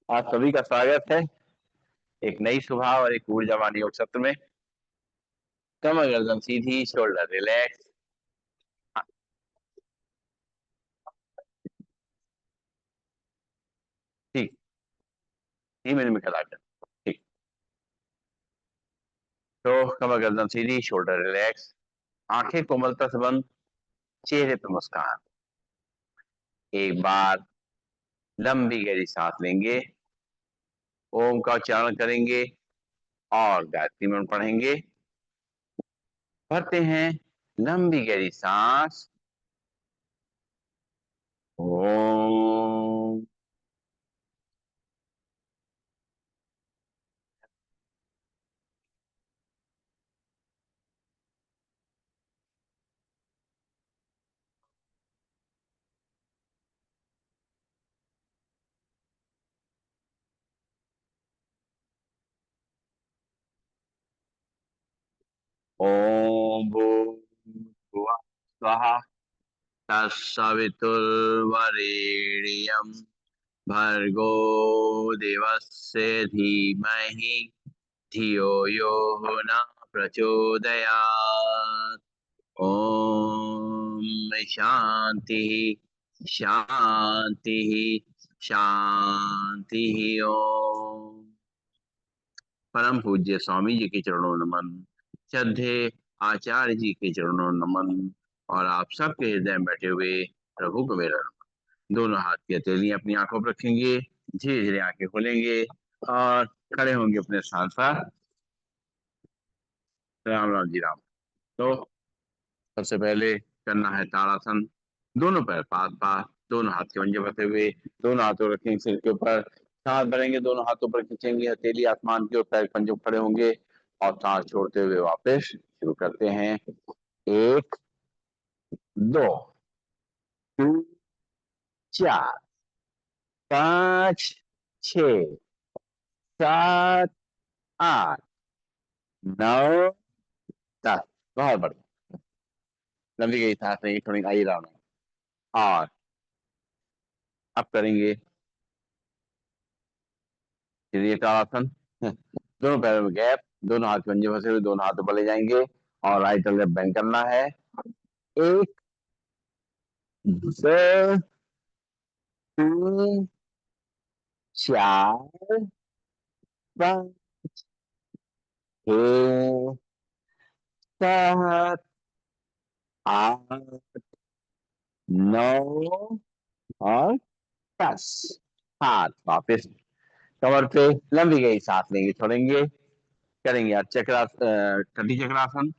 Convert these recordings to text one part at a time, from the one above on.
आप सभी का स्वागत है एक नई सुबह और एक ऊर्जावान योग सत्र में। कमर गर्दन सीधी, शोल्डर रिलैक्स। ठीक। 3 मिनट में खड़ा कर। ठीक। तो कमर गर्दन सीधी, शोल्डर रिलैक्स। आंखें कोमलता से बंद, चेहरे पे मुस्कान। एक बार लंबी गहरी सांस लेंगे, ओम का उच्चारण करेंगे और गायत्री मंत्र पढ़ेंगे। भरते हैं लंबी गहरी सांस। ओम। ओम भूर्भुवः स्वः तत्सवितुर्वरेण्यं भर्गो देवस्य धीमहि धियो यो न प्रचोदयात्। ओम शांति शांति शांति। ओम। परम पूज्य स्वामी जी के चरणों नमन। श्रद्धे आचार्य जी के चरणों नमन। और आप सबके हृदय में बैठे हुए प्रभु को मेरा नमन। दोनों हाथ की हथेलियां अपनी आंखों पर रखेंगे, धीरे धीरे आंखें खोलेंगे और खड़े होंगे अपने स्थान पर। राम राम जी राम। तो सबसे पहले करना है ताड़ासन। दोनों पैर पास पास, दोनों हाथ के पंजे बंधे हुए, दोनों हाथों रखेंगे सिर के ऊपर। सांस भरेंगे, दोनों हाथों पर खींचेंगे हथेली आसमान की ओर, पैर पंजे खड़े होंगे और सांस छोड़ते हुए वापस शुरू करते हैं। एक, दो, तीन, चार, पाँच, छ, सात, आठ, नौ, 10। बहुत बढ़िया। लंबी गई सांस नहीं छोड़ेंगे, आइए राउंड। और अब करेंगे सीधे ताड़ासन। दोनों पैरों में गैप, दोनों हाथ पंजे फंसे हुए, दोनों हाथों पर ले जाएंगे और राइट और लेफ्ट बेंड करना है। एक, दो, तीन, चार, पाँच, छः, सात, आठ, नौ और 10। हाथ वापिस कमर पे, लंबी गई सांस लेंगे छोड़ेंगे। करेंगे आज कटी चक्रासन।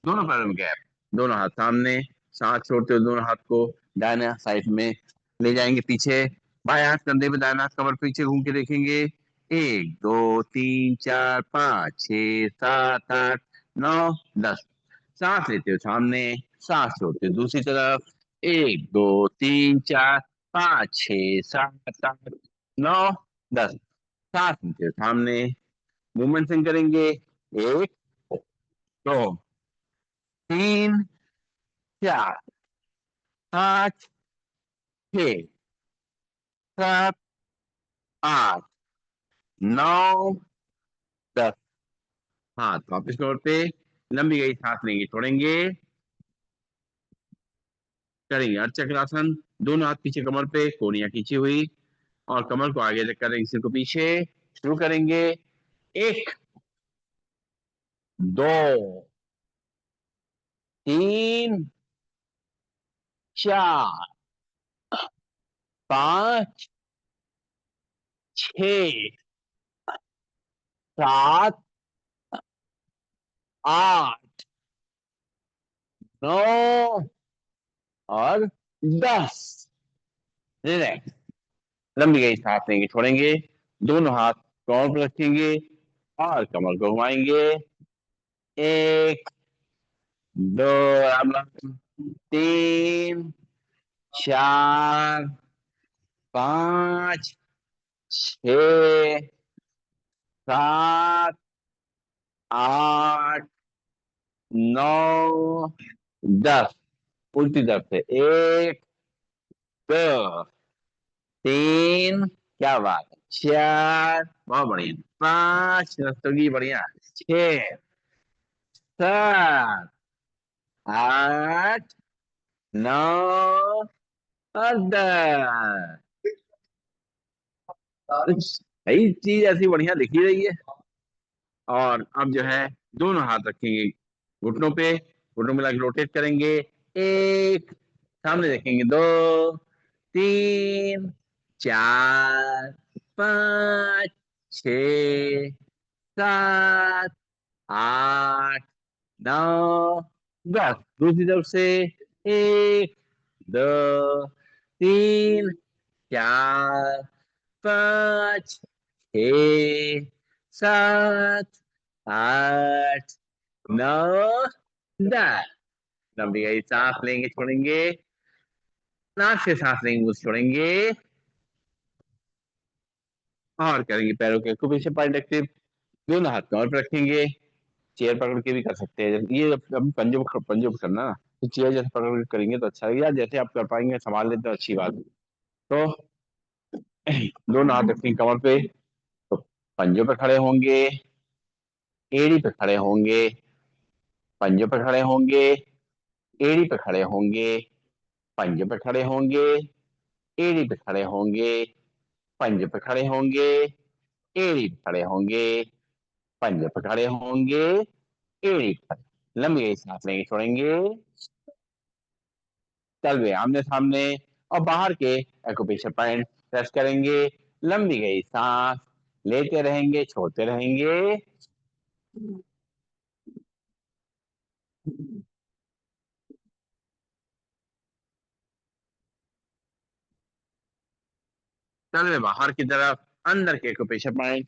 दोनों पैरों में गैप, दोनों हाथ सामने, सांस छोड़ते हुए दोनों हाथ को दाहिने साइड में ले जाएंगे पीछे। बाएं हाथ कंधे पे, दाहिना हाथ कमर पीछे घूम के देखेंगे। एक, दो, तीन, चार, पाँच, छः, सात, आठ, नौ, 10। सांस लेते हुए सामने, सांस छोड़ते हुए दूसरी तरफ। एक, दो, तीन, चार, पाँच, छः, सात, आठ, नौ, 10। सांस लेते हुए सामने, मूवमेंट से करेंगे। एक, दो, तीन, चार, पाँच, छः, सात, आठ, नौ, 10। हाथ वापिस तौर पे, लंबी गई सांस लेंगे छोड़ेंगे। करेंगे अर्चक्रासन। दोनों हाथ पीछे कमर पे, कोहनियां खींची हुई और कमर को आगे लेकर करेंगे, सिर को पीछे। शुरू करेंगे। एक, दो, तीन, चार, पाँच, छ, सात, आठ, नौ और 10। रिलैक्स। लंबी गई सांस लेंगे छोड़ेंगे। दोनों हाथ कमर पर रखेंगे और कमर को घुमाएंगे। एक, दो, तीन, चार, पाँच, छ, सात, आठ, नौ, 10। उल्टी तरफ से। एक, दो, तीन, क्या बात है, 4, बहुत बढ़िया, 5, रस्तोगी बढ़िया, 6, 7, 8, 9 और 10। सही चीज ऐसी बढ़िया लिखी रही है। और अब जो है दोनों हाथ रखेंगे घुटनों पे, घुटनों मिला के रोटेट करेंगे। एक, सामने देखेंगे, 2, 3, 4, 5, 6, 7, 8, 9, 10। दूसरी तरफ से 1, 2, 3, 4, 5, 6, 7, 8, 9, 10। लंबी गई सांस लेंगे, छोड़ेंगे, नाक से सांस लेंगे, मुंह से छोड़ेंगे। और करेंगे पैरों के खूब पीछे पॉइंट एक्टिव, दोनों हाथ कमर पर रखेंगे। चेयर पकड़ के भी कर सकते हैं, ये अभी पंजों पर करना ना, तो चेयर जैसे पकड़ के करेंगे तो अच्छा लगेगा, जैसे आप कर पाएंगे संभाल लेते तो अच्छी बात है। तो दोनों हाथ रखेंगे कमर पे, तो पंजों पे खड़े होंगे, एड़ी पे खड़े होंगे, पंजों पे खड़े होंगे, एड़ी पे खड़े होंगे, पंजों पे खड़े होंगे, एड़ी पे खड़े होंगे, पंजों पे खड़े होंगे, एड़ी पे खड़े होंगे, पंजों पे खड़े होंगे, एड़ी पे खड़े। लंबी गई सांस लेंगे, छोड़ेंगे, तलवे आमने सामने, और बाहर के एक्यूप्रेशर पॉइंट प्रेस करेंगे। लंबी गई सांस लेते रहेंगे, छोड़ते रहेंगे। तलवे बाहर की तरफ, अंदर के एक्यूप्रेशर पॉइंट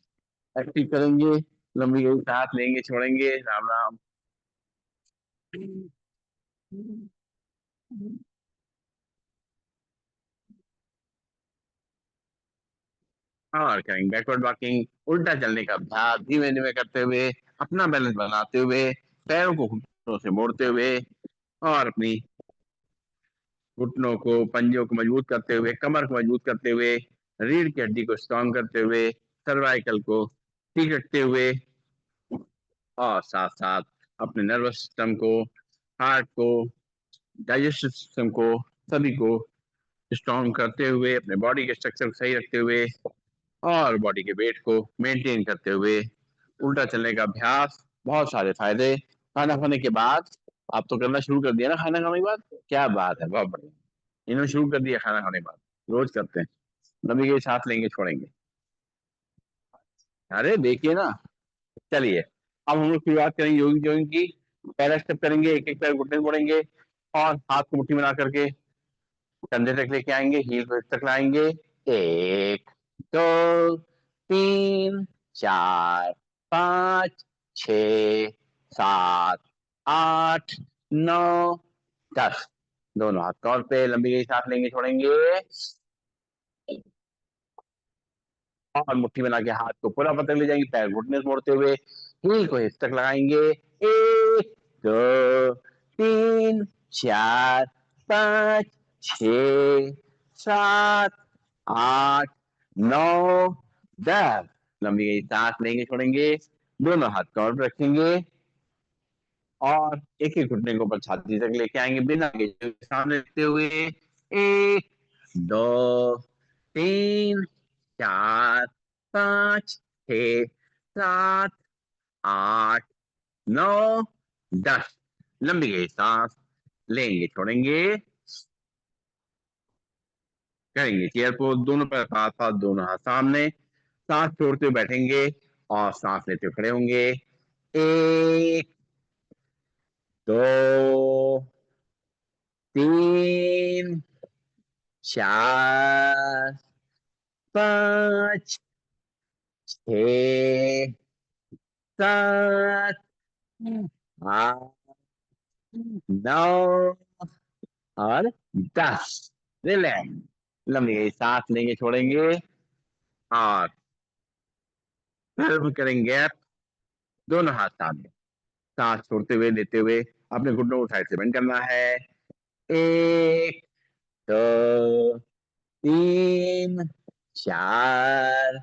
एक्टिव करेंगे। लंबी गई सांस लेंगे, छोड़ेंगे, राम राम। और करेंगे बैकवर्ड वॉकिंग, उल्टा चलने का अभ्यास, धीमे धीमे करते हुए, अपना बैलेंस बनाते हुए, पैरों को घुटनों से मोड़ते हुए, और अपनी घुटनों को, पंजों को मजबूत करते हुए, कमर को मजबूत करते हुए, रीढ़ की हड्डी को स्ट्रॉन्ग करते हुए, सर्वाइकल को ठीक रखते हुए, और साथ साथ अपने नर्वस सिस्टम को, हार्ट को, डाइजेस्टिव सिस्टम को, सभी को स्ट्रॉन्ग करते हुए, अपने बॉडी के स्ट्रक्चर को सही रखते हुए, और बॉडी के वेट को मेंटेन करते हुए उल्टा चलने का अभ्यास। बहुत सारे फायदे खाना खाने के बाद। आप तो करना शुरू कर दिया ना खाना खाने के बाद, क्या बात है, बहुत बढ़िया। इन्होंने शुरू कर दिया खाना खाने के बाद, रोज करते हैं। नबी के साथ लेंगे, छोड़ेंगे। अरे देखिए ना, चलिए अब हम लोग शुरुआत करेंगे योगिंग जोगिंग की। पहला स्टेप करेंगे, एक एक पैर घुटने मोड़ेंगे, और हाथ को मुट्ठी बना करके कंधे तक लेके आएंगे, हील तक लाएंगे। 1, 2, 3, 4, 5, 6, 7, 8, 9, 10। दोनों हाथ कॉल पे, लंबी गई सांस लेंगे, छोड़ेंगे, और मुट्ठी बना के हाथ को पूरा पकड़ ले जाएंगे, पैर घुटने से मोड़ते हुए हील को हिप तक लगाएंगे। 1, 2, 3, 4, 5, 6, 7, 8, 9, 10। लंबी गई सांस लेंगे, छोड़ेंगे, दोनों हाथ कमर पर रखेंगे, और एक एक घुटने को ऊपर छाती तक लेके आएंगे, बिना सामने रखते हुए। 1, 2, 3, 4, 5, 6, 7, 8, 9, 10। लंबी गई सांस लेंगे, छोड़ेंगे, करेंगे चेयर को, दोनों पैर साथ साथ, दोनों हाथ सामने, सांस छोड़ते हुए बैठेंगे, और सांस लेते हुए खड़े होंगे। 1, 2, 3, 4, 5, 6, 7, 8, 9 और 10। रिलैक्स। लंबी गई सांस लेंगे, छोड़ेंगे, और फिर करेंगे गैप, दोनों हाथ सामने, सांस छोड़ते हुए, लेते हुए अपने घुटनों को साइड से बेंड करना है। 1, 2, 3, 4,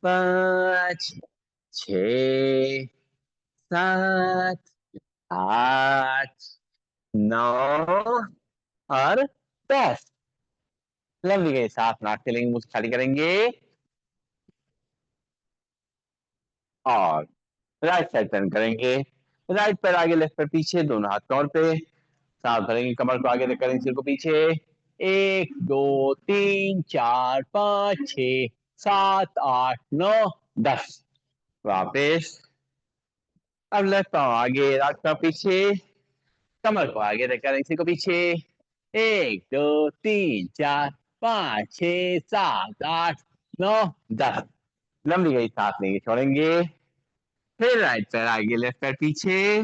5 6 7 8 9 और 10। लंबी गई सांस नाक से लेंगे, मुंह खाली करेंगे और राइट साइड टर्न करेंगे। राइट पैर आगे, लेफ्ट पैर पीछे, दोनों हाथ कमर पे। सांस भरेंगे, कमर को आगे करेंगे, सिर को पीछे। 1 2 3 4 5 6 7 8 9 10। वापिस। अब लेफ्ट पाँव आगे, राइट पाँव पीछे, कमर को आगे रखें, सिर को पीछे। 1 2 3 4 5 6 7 8 9 10। लंबी गई सांस लेंगे, छोड़ेंगे। फिर राइट पैर आगे, लेफ्ट पैर पीछे,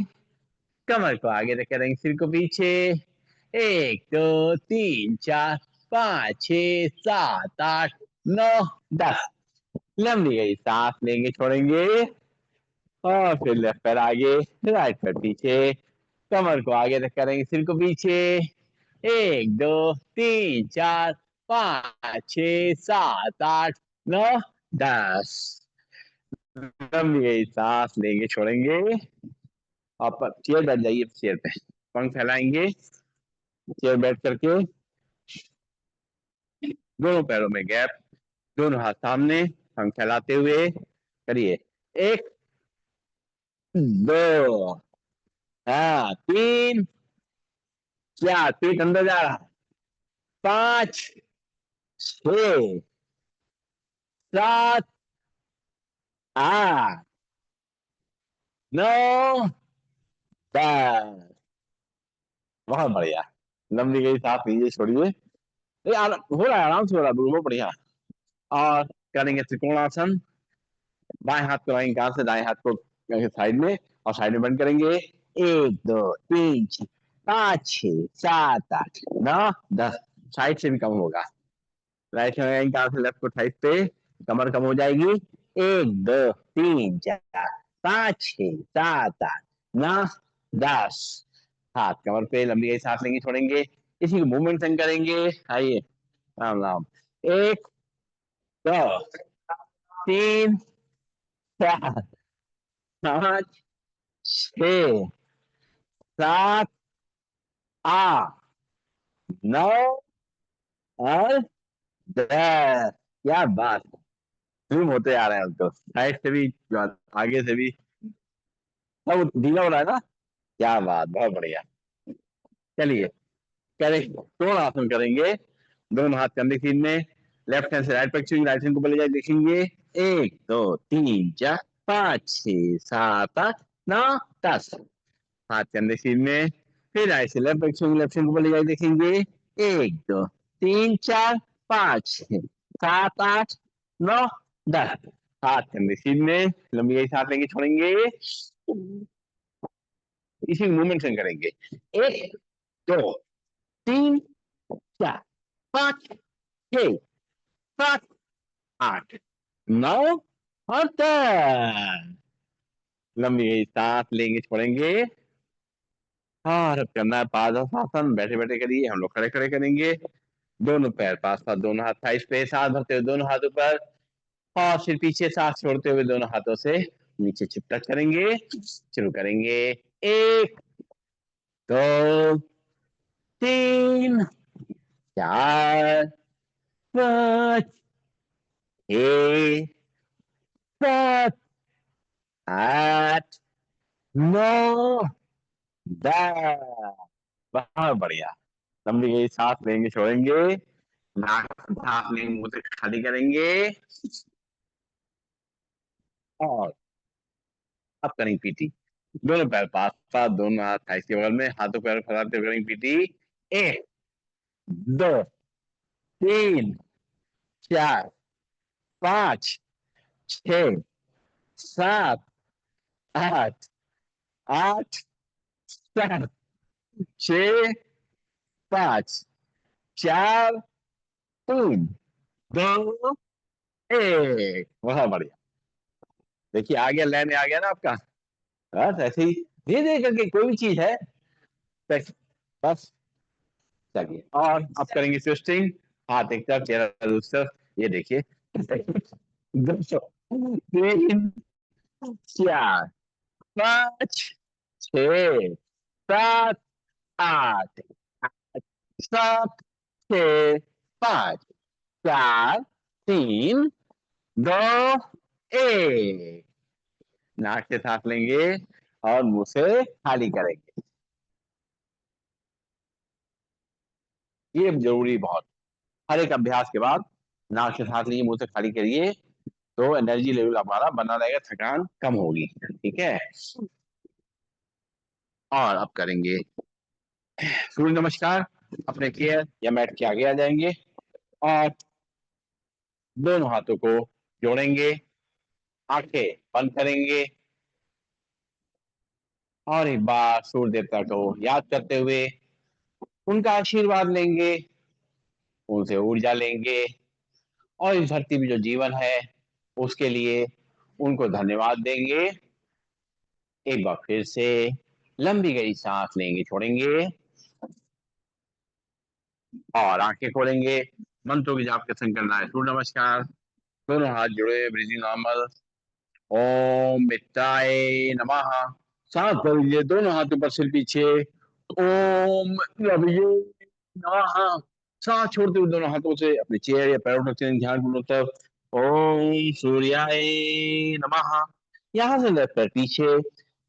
कमर को आगे रखें, सिर को पीछे। 1 2 3 4 5 6 7 8 9 10। लंबी गई सांस लेंगे, छोड़ेंगे और फिर लेफ्ट पैर आगे, राइट पैर पीछे, कमर को आगे करेंगे, सिर को पीछे। 1 2 3 4 5 6 7 8 9 10। लंबी गई सांस लेंगे, छोड़ेंगे। आप चेयर बैठ जाइए, चेयर पे पंख फैलाएंगे, चेयर बैठ करके दोनों पैरों में गैप, दोनों हाथ सामने, पंख फैलाते हुए करिए। 1 2 हाँ 3 4, पेट अंदर जा रहा है। 5 6 7 8 9 10। बहुत बढ़िया। लंबी गई सांस लीजिए, छोड़िए। हो रहा है, आराम से हो रहा है, बहुत बढ़िया। और करेंगे त्रिकोणासन। बाएं हाथ को लाएंगे कान से, दाएं हाथ को साइड में और साइड में बंद करेंगे। 1 2 3 4 5 6 7 8 9 10। साइड से भी कम होगा। राइट हैंड कान से लेफ्ट को साइड पे, कमर कम हो जाएगी। 1 2 3 4 5 6 7 8 9 10। हाथ कमर पे, लंबी गई सांस लेंगे, छोड़ेंगे। इसी को मूवमेंट संग करेंगे। आइए, राम राम। 1 2 3 4 5 6 7 8 9 और 10। क्या बात है, स्लिम होते आ रहे हैं अब तो, साइड से भी आगे से भी सब ढीला हो रहा है ना। क्या बात, बहुत बढ़िया। चलिए करें, त्रिकोण आसन करेंगे। दोनों हाथ कंधे सीध में, लेफ्ट हैंड से राइट पैर छूएंगे, राइट हैंड को पहले जाए देखेंगे। 1 2 3 4 5 6 7 8 9 10। हाथ कंधे सीध में, फिर राइट से लेफ्ट पैर छूएंगे, लेफ्ट हैंड को पहले जाए देखेंगे। 1 2 3 4 5 6 7 8 9 10। हाथ कंधे सीध में, लंबी गई सांस लेंगे, छोड़ेंगे। इसी मूवमेंट से करेंगे। 1 2 3 4 5 6 7 8 9 और 10। लंबी गई सांस लेंगे, छोड़ेंगे। और अब करना है पादासन। बैठे बैठे करिए, हम लोग खड़े खड़े करेंगे। दोनों पैर पास पास, दोनों हाथ थाइस पे, सांस भरते हुए दोनों हाथ ऊपर और फिर पीछे सांस छोड़ते हुए दोनों हाथों से नीचे चिपटक करेंगे। शुरू करेंगे। 1 2 3 4 5 6 7 8 9 10। बहुत बढ़िया। लंबी गई सांस लेंगे, छोड़ेंगे। नाक से सांस लेंगे, मुंह से खाली करेंगे और अब करेंगे पीटी। दोनों पैर पास पास, दोनों हाथ थाई के बगल में, हाथों पैर फैलाते हुए करेंगे पीटी। 1 2 3 4 5 6 7 8 8 7 6 5 4 3 2 1। बहुत बढ़िया। देखिए आ गया, लाइन में आ गया ना आपका। बस ऐसे ही धीरे धीरे करके कोई भी चीज है, बस बस। चलिए, और अब करेंगे ट्विस्टिंग। हाथ एक तरफ, चेहरा दूसरी तरफ। ये देखिए दोस्तों, 3 4 5 6 7 8 7 6 5 4 3 2 1। नाक से सांस लेंगे और मुंह से खाली करेंगे। ये जरूरी बहुत। हर एक अभ्यास के बाद नाक से सांस लीजिए, मुंह से खाली करिए, तो एनर्जी लेवल हमारा बना रहेगा, थकान कम होगी। ठीक है। और अब करेंगे सूर्य नमस्कार। अपने चेयर या मैट के आगे आ जाएंगे और दोनों हाथों को जोड़ेंगे, आंखें बंद करेंगे और एक बार सूर्य देवता को याद करते हुए उनका आशीर्वाद लेंगे, उनसे ऊर्जा लेंगे और इस धरती में जो जीवन है उसके लिए उनको धन्यवाद देंगे। एक बार फिर से लंबी गहरी सांस लेंगे, छोड़ेंगे और आंखें खोलेंगे। मंत्रों की जाप के संग करना है सूर्य नमस्कार। दोनों हाथ जुड़े, ब्रीदिंग नॉर्मल। ओम मित्राय नमः। सांस भरिए, दोनों हाथ ऊपर, सिर पीछे। ओम रविये नमः। सांस छोड़ते हुए दोनों हाथों से अपने चेयर या पैरों तक चलें, ध्यान पूर्वक तरफ। ओम सूर्याय नमः। यहाँ से लेफ्ट पैर पीछे,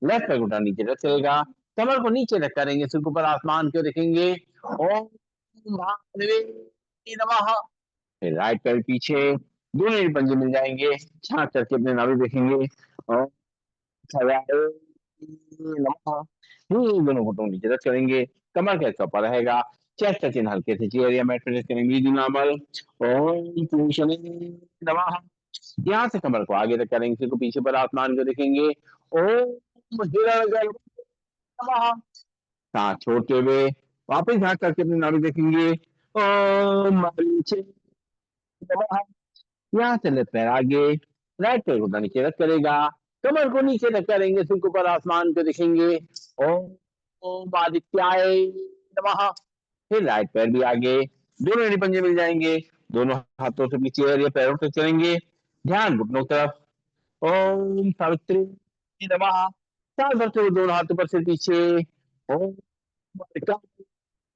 लेफ्ट पैर घुटना नीचे रख चलेगा, कमर को नीचे रख करेंगे, सिर को ऊपर आसमान को देखेंगे। ओम महादेवे नमः। फिर राइट पैर पीछे, दोनों ही पंजे मिल जाएंगे, छांट करके अपने नाभि देखेंगे और सजाए नमः। दोनों घुटनों नीचे रख करेंगे, कमर का हिस्सा ऊपर रहेगा, चेस्ट का चिन्ह हल्के से चेयर या मैट पे रख करेंगे, नॉर्मल। ओम श्री शनि नमः। यहाँ से कमर को आगे तक करेंगे, सिर को पीछे पर आसमान को देखेंगे। ओम हिरण्यगर्भ नमः। सांस छोड़ते हुए वापस झांक करके अपनी नाभि देखेंगे। ओम मरीचिन्ह नमः। यहाँ से लेफ्ट पैर आगे, राइट पैर घुटना नीचे रख करेगा, कमर को नीचे रख करेंगे, सिर को ऊपर आसमान को देखेंगे। ओम ओम आदित्याय नमः। फिर राइट पैर भी आगे, दोनों एड़ी पंजे मिल जाएंगे, दोनों हाथों से अपनी चेयर या पैरों से चलेंगे, ध्यान घुटनों की तरफ। ओम सावित्री नमः। सांस भरते हुए दोनों हाथों पर, सिर पीछे। ओम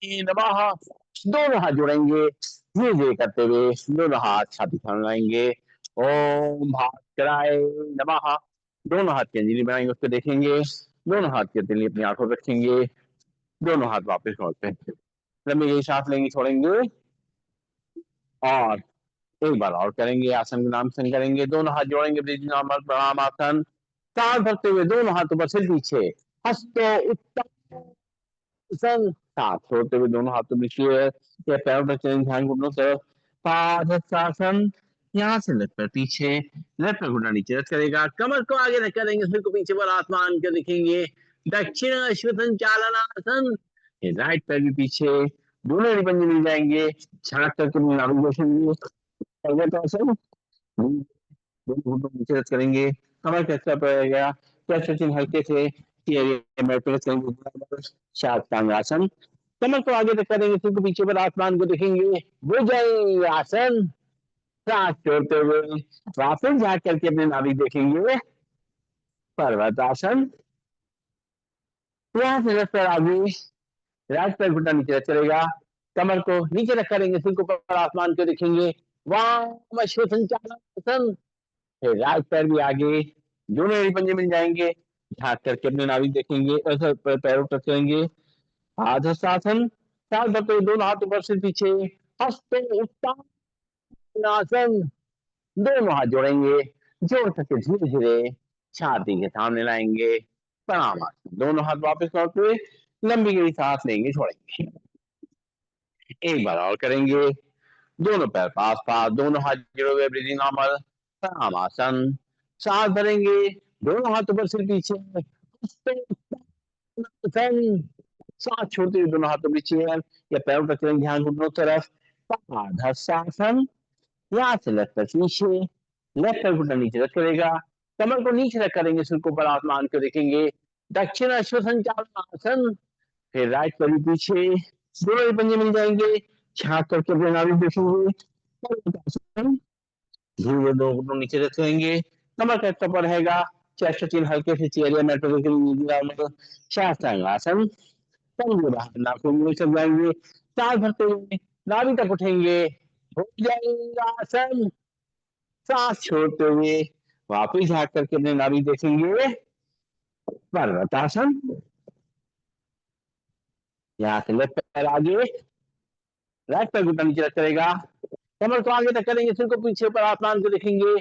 नमः। दोनों हाथ जोड़ेंगे, धीरे धीरे करते हुए दोनों हाथ छाती पर लाएंगे। ओम भास्कराय नमः। दोनों हाथ की अंजलि बनाएंगे, उसको देखेंगे, दोनों हाथ की अंजलि अपनी आंखों पर रखेंगे, दोनों हाथ वापस लौटते हैं। लंबी गहरी सांस लेंगे, छोड़ेंगे और एक बार और करेंगे, आसन के नाम से करेंगे, दोनों हाथ जोड़ेंगे, ब्रीदिंग नॉर्मल, प्रणाम आसन। सांस भरते हुए दोनों हाथों पर, सिर पीछे, हस्तो उत्तम सन। सांस छोड़ते हुए दोनों हाथों में शेयर या पैरों पर चलेंगे, ध्यान घुटनों तरफ। पादहस्तासन। यहाँ से लेफ्ट पैर पीछे, लेफ्ट पैर घुटना नीचे रख करेगा, कमर को आगे रख करेंगे, सिर को पीछे पर आसमान को दिखेंगे। दक्षिण अश्व संचालनासन। राइट पैर भी पीछे, दोनों एड़ी पंजे मिल जाएंगे, छाट करके नाभिगोशन पर्वतासन। दोनों घुटनों को नीचे रख करेंगे, कमर का हिस्सा पड़ेगा, चेस्ट का चिन्ह हल्के से शास्त्रांगासन। कमर को आगे तक करेंगे, सिर को पीछे पर आसमान को देखेंगे, भुजंग आसन। सांस छोड़ते हुए वापस झाँक करके अपने नाभि देखेंगे, पर्वतासन। यहाँ से लेफ्ट पैर आगे, राइट पैर घुटना नीचे रख चलेगा, कमर को नीचे रख करेंगे, सिर को ऊपर आसमान को देखेंगे, वाम अश्व संचालन। फिर राइट पैर भी आगे, दोनों एड़ी पंजे मिल जाएंगे, झाँक करके अपने नाभि देखेंगे, ऐसे पैरों पर करेंगे, आधस्तासन। सांस भरते हुए दोनों हाथ ऊपर, सिर पीछे, हस्त उत्तानासन। दोनों हाथ जोड़ेंगे, जोड़ करके धीरे धीरे छाती के सामने लाएंगे, प्रणाम आसन। दोनों हाथ वापस लौटते हुए लंबी गहरी सांस लेंगे, छोड़ेंगे। एक बार और करेंगे, दोनों पैर पास पास, दोनों हाथ जुड़े हुए, ब्रीदिंग नॉर्मल, प्रणाम आसन। सांस भरेंगे, दोनों हाथ ऊपर, सिर पीछे, सांस छोड़ते हुए दोनों हाथों की चेयर या पैरों पर चलेंगे, ध्यान घुटनों की तरफ। पादहस्तासन। यहाँ से लेफ्ट पैर पीछे, लेफ्ट पैर घुटना नीचे रख करेगा, कमर को नीचे रख करेंगे, सिर को ऊपर आसमान को देखेंगे, दक्षिण अश्व संचालन आसन। फिर राइट पैर भी पीछे, दोनों ही पंजे मिल जाएंगे, छाक करके अपने नाभि देखेंगे, धीरे दो घुटनों नीचे रखेंगे, कमर का हिस्सा पर रहेगा, चेस्ट चिन हल्के से चेहरे में शास्त्रांगासन। करेंगे बाहर, नाखून मुंह से जाएंगे, सांस भरते हुए नाभि तक उठेंगे, हो जाएगा आसन। सांस छोड़ते हुए वापिस झाँक करके अपने नाभि देखेंगे, पर्वतासन। यहाँ से लेफ्ट पैर आगे, राइट पैर घुटना नीचे रख करेगा, कमर को आगे तक करेंगे, सिर को पीछे पर आसमान को देखेंगे,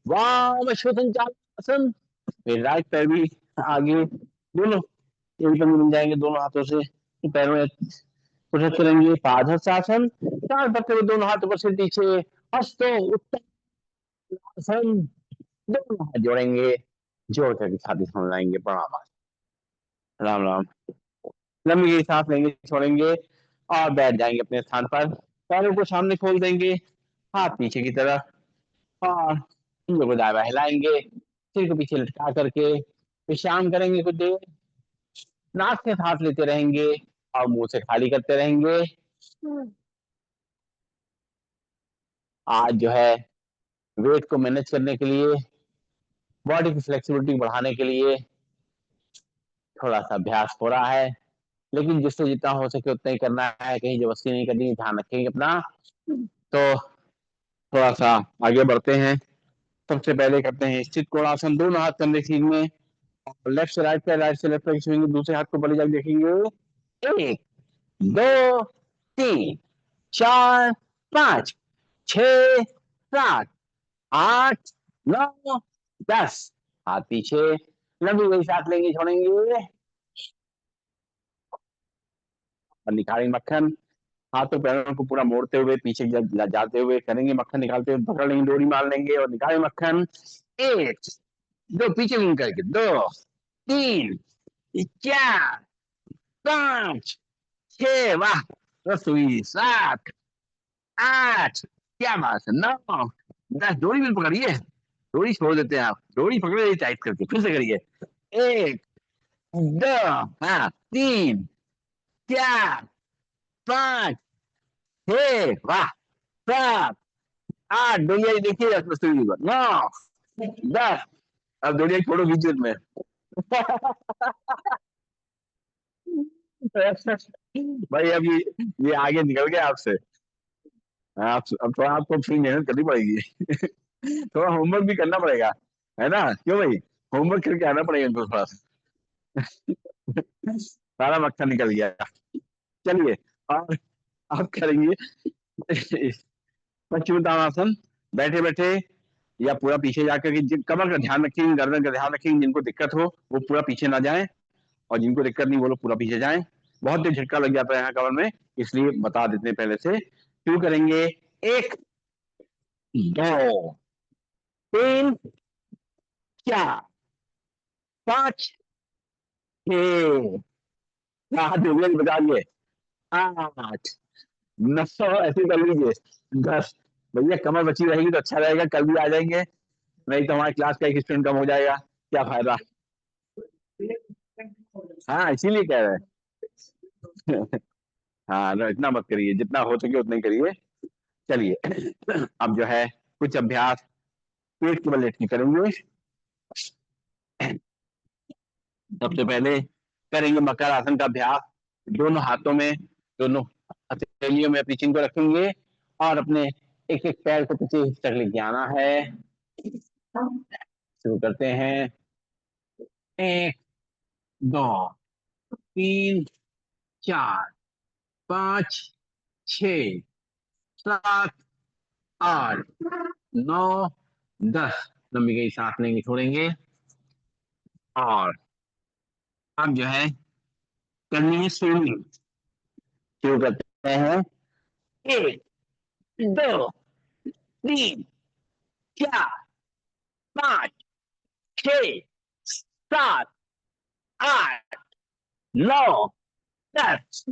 वाम चालासन। फिर राइट पैर भी आगे, दोनों एकदम मिल जाएंगे, दोनों हाथों से पैरों में पुशअप करेंगे, पादहस्तासन। सांस भरते हुए दोनों हाथों पर सिर पीछे, हस्तो उत्तरासन। दोनों हाथ जोड़ेंगे, जोड़ करके छाती से लाएंगे, प्रणाम। राम राम। लंबी सांस लेंगे, छोड़ेंगे और बैठ जाएंगे अपने स्थान पर। पैरों को सामने खोल देंगे, हाथ पीछे की तरफ, और उंगलियों को दाएं बाएं हिलाएंगे, सिर को पीछे लटका करके विश्राम करेंगे कुछ देर। नाक से सांस लेते रहेंगे और मुंह से खाली करते रहेंगे। आज जो है वेट को मैनेज करने के लिए, बॉडी की फ्लेक्सिबिलिटी बढ़ाने के लिए थोड़ा सा अभ्यास हो रहा है, लेकिन जिससे जितना हो सके उतना ही करना है, कहीं जबरदस्ती नहीं करनी है, ध्यान रखेंगे अपना। तो थोड़ा सा आगे बढ़ते हैं। सबसे पहले करते हैं स्थित कोणासन, दोनों हाथ कंधे सीध में, लेफ्ट से राइट पे, राइट से लेफ्ट पे छुएंगे, दूसरे हाथ को बड़ी जाके देखेंगे, 1 2 3 4 5 6 7 8 9 10। हाथ पीछे, लंबी गई सांस लेंगे, छोड़ेंगे और निकालेंगे मक्खन। हाथों पैरों को पूरा मोड़ते हुए पीछे जाते हुए करेंगे मक्खन, निकालते हुए पकड़ लेंगे, डोरी मार लेंगे और निकालेंगे मक्खन। 1 2 पीछे घूम करके, 2 3 4 5 6, वाह, बस हुई, 7 8, क्या बात है, 9 10। डोरी भी पकड़िए, डोरी छोड़ देते हैं आप, डोरी पकड़े रहिए टाइट करके, फिर से करिए, 1 2, हाँ, 3 4 5 6, वाह, 7 8, डोरिया देखिए, 9 10। अब डोरिया छोड़ो बीच में। भाई अब ये आगे निकल गया आपसे। आप अब थोड़ा आपको फिर मेहनत करनी पड़ेगी। थोड़ा होमवर्क भी करना पड़ेगा, है ना, क्यों भाई, होमवर्क करके आना पड़ेगा इनको थोड़ा सा। सारा मक्खन निकल गया। चलिए, और आप करेंगे पश्चिमोत्तानासन, बैठे बैठे या पूरा पीछे जाकर के, कमर का ध्यान रखेंगे, गर्दन का ध्यान रखेंगे, जिनको दिक्कत हो वो पूरा पीछे ना जाए, और जिनको दिक्कत नहीं वो लोग पूरा पीछे जाएं। बहुत देर झटका लग जाता है यहाँ कमर में, इसलिए बता देते हैं पहले से। शुरू करेंगे, 1 2 3 4 5 6 7, बता दिए, 8 9, ऐसे कर लीजिए, 10। भैया कमर बची रहेगी तो अच्छा रहेगा, कल भी आ जाएंगे, नहीं तो हमारी क्लास का एक स्टूडेंट कम हो जाएगा, क्या फायदा। हाँ, इसीलिए कह रहे हैं। हाँ, इतना मत करिए, जितना हो सके उतना ही करिए। चलिए, अब जो है कुछ अभ्यास पेट के बल लेट के करेंगे। सबसे पहले करेंगे मकर आसन का अभ्यास, दोनों हाथों में, दोनों हथेलियों में अपनी चिन को रखेंगे और अपने एक एक पैर को पीछे तक लेके आना है। शुरू करते हैं, 1 2 3 4 5 6 7 8 9 10। लंबी गई सांस लेंगे, छोड़ेंगे, और अब जो है करनी है स्विमिंग। शुरू करते हैं, 1 2 3 4 5 6 7 8 9 10।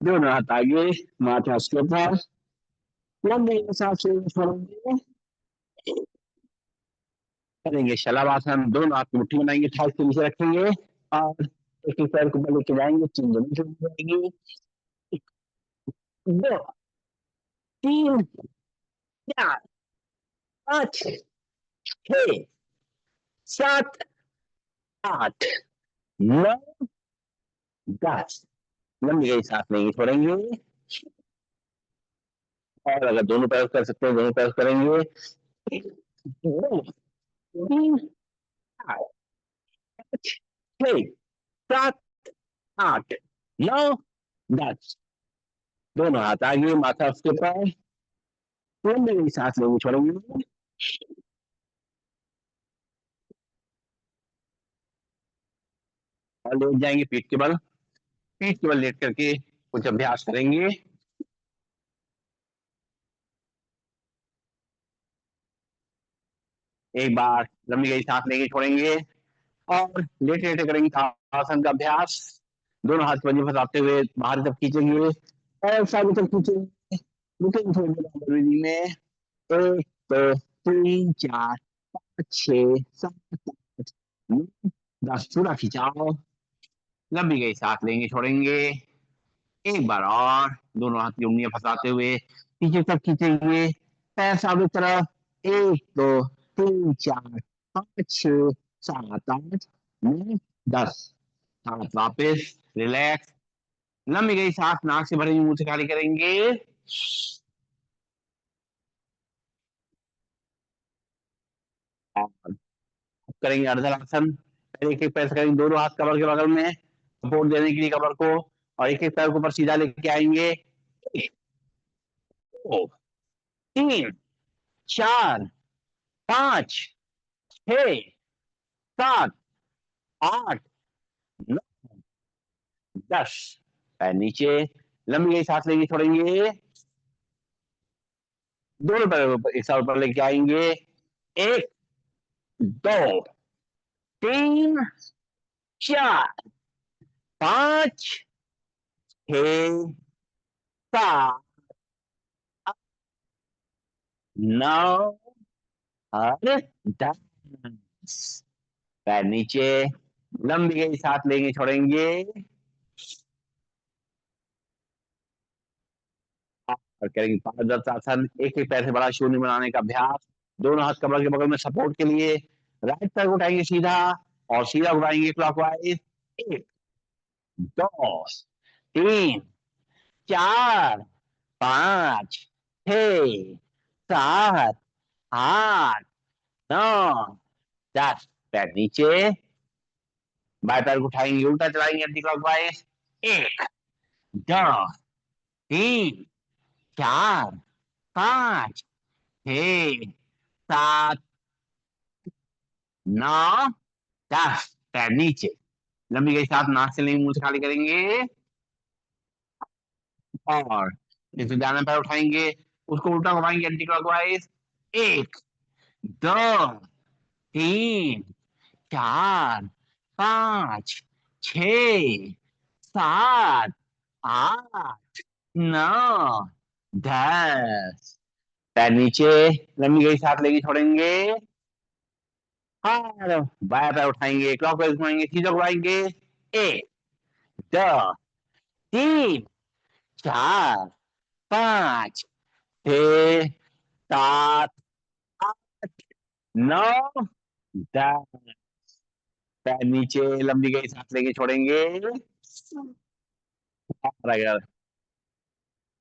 दोनों हाथ आगे, माथा उसके ऊपर, लंबे सांस छोड़ेंगे, करेंगे शलभासन, दोनों हाथ की मुट्ठी बनाएंगे, थाई के नीचे रखेंगे और एक एक पैर को ऊपर लेके जाएंगे, चिन जमीन से जाएंगी, 2 3 4 5 छह, सात, आठ, नौ, 10। लंबी गई सांस लेंगे, छोड़ेंगे। और अगर दोनों पैर कर सकते हैं, दोनों पैर करेंगे। एक, दो, तीन, चार, पाँच, छह, सात, आठ, नौ, 10। दोनों हाथ आगे, माथा उसके ऊपर। लंबी गई सांस लेंगे, छोड़ेंगे। और लेट जाएंगे पीठ के बल। पीठ के बल लेट करके कुछ अभ्यास करेंगे। एक बार लंबी गई सांस लेंगे, छोड़ेंगे। और लेटे लेटे करेंगे आसन का अभ्यास। दोनों हाथ पंजे फंसाते हुए बाहर तक खींचेंगे और सामने तक खींचेंगे। रुकेंगे थोड़ी देर में। एक, दो, तीन, चार, पाँच, छह, सात, आठ, नौ, 10। पूरा खिंचाओ। लंबी गई सांस लेंगे, छोड़ेंगे। एक बार और दोनों हाथ की उंगलियां फंसाते हुए पीछे तक खींचेंगे। पैर सामने तरफ। एक, दो, तीन, चार, पाँच, छह, सात, आठ, नौ, 10। हाथ वापिस। रिलैक्स। लंबी गई सांस नाक से भरेंगे, मुंह से खाली करेंगे। और करेंगे अर्धलासन। एक एक पैर से करेंगे, दोनों हाथ कमर के बगल में सपोर्ट देने के लिए कमर को। और एक एक पैर को ऊपर सीधा लेके आएंगे। एक, दो, तीन, चार, पाँच, छह, सात, आठ, नौ, 10। पैर नीचे। लंबी गई सांस लेंगे, छोड़ेंगे। दोनों पैर को एक साथ ऊपर लेके आएंगे। एक, दो, तीन, चार, पाँच, छह, सात, नौ और 10। पैर नीचे। लंबी गई सांस लेंगे, छोड़ेंगे। और करेंगे पारदर्शासन। एक एक पैर से बड़ा शून्य बनाने का अभ्यास। दोनों हाथ कमर के बगल में सपोर्ट के लिए। राइट पैर को उठाएंगे सीधा और सीधा घुमाएंगे क्लॉकवाइज। एक, दो, तीन, चार, पाँच, छह, सात, आठ, नौ, 10। पैर नीचे। बाएं पैर को उठाएंगे, उल्टा चलाएंगे एंटी क्लॉकवाइज। एक, दो, तीन, चार, पाँच, छह, सात, नौ, 10। पैर नीचे। लंबी गई सांस नाक से लेंगे, मुंह से खाली करेंगे। और जैसे दाहिना पैर उठाएंगे, उसको उल्टा घुमाएंगे एंटी क्लॉकवाइज। एक, दो, तीन, चार, पाँच, छ, सात, आठ, नौ, 10। पैर नीचे। लंबी गई सांस लेके छोड़ेंगे। और बाया पैर उठाएंगे, क्लॉकवाइज घुमाएंगे, सीधा घुमाएंगे। एक, दो, तीन, चार, पाँच, छह, सात, आठ, नौ, 10। पैर नीचे। लंबी गई सांस लेके छोड़ेंगे। और अगर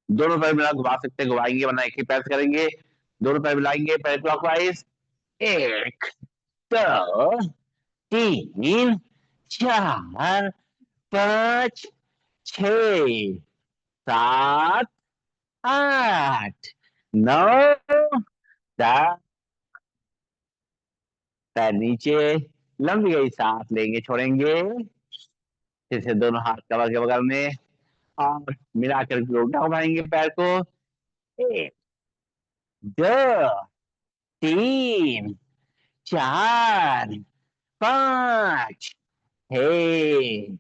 दोनों पैर मिला घुमा सकते हैं, घुमाएंगे, वरना एक ही पैर से करेंगे। दोनों पैर मिलाएंगे, पैर क्लॉकवाइज। एक, दो, तीन, चार, पाँच, छ, सात, आठ, नौ, 10। पैर नीचे। लंबी गई सांस लेंगे, छोड़ेंगे। फिर से दोनों हाथ कमर के बगल में और मिलाकर के उल्टा उठाएंगे पैर को। एक, दो, तीन, चार, पाँच, छः,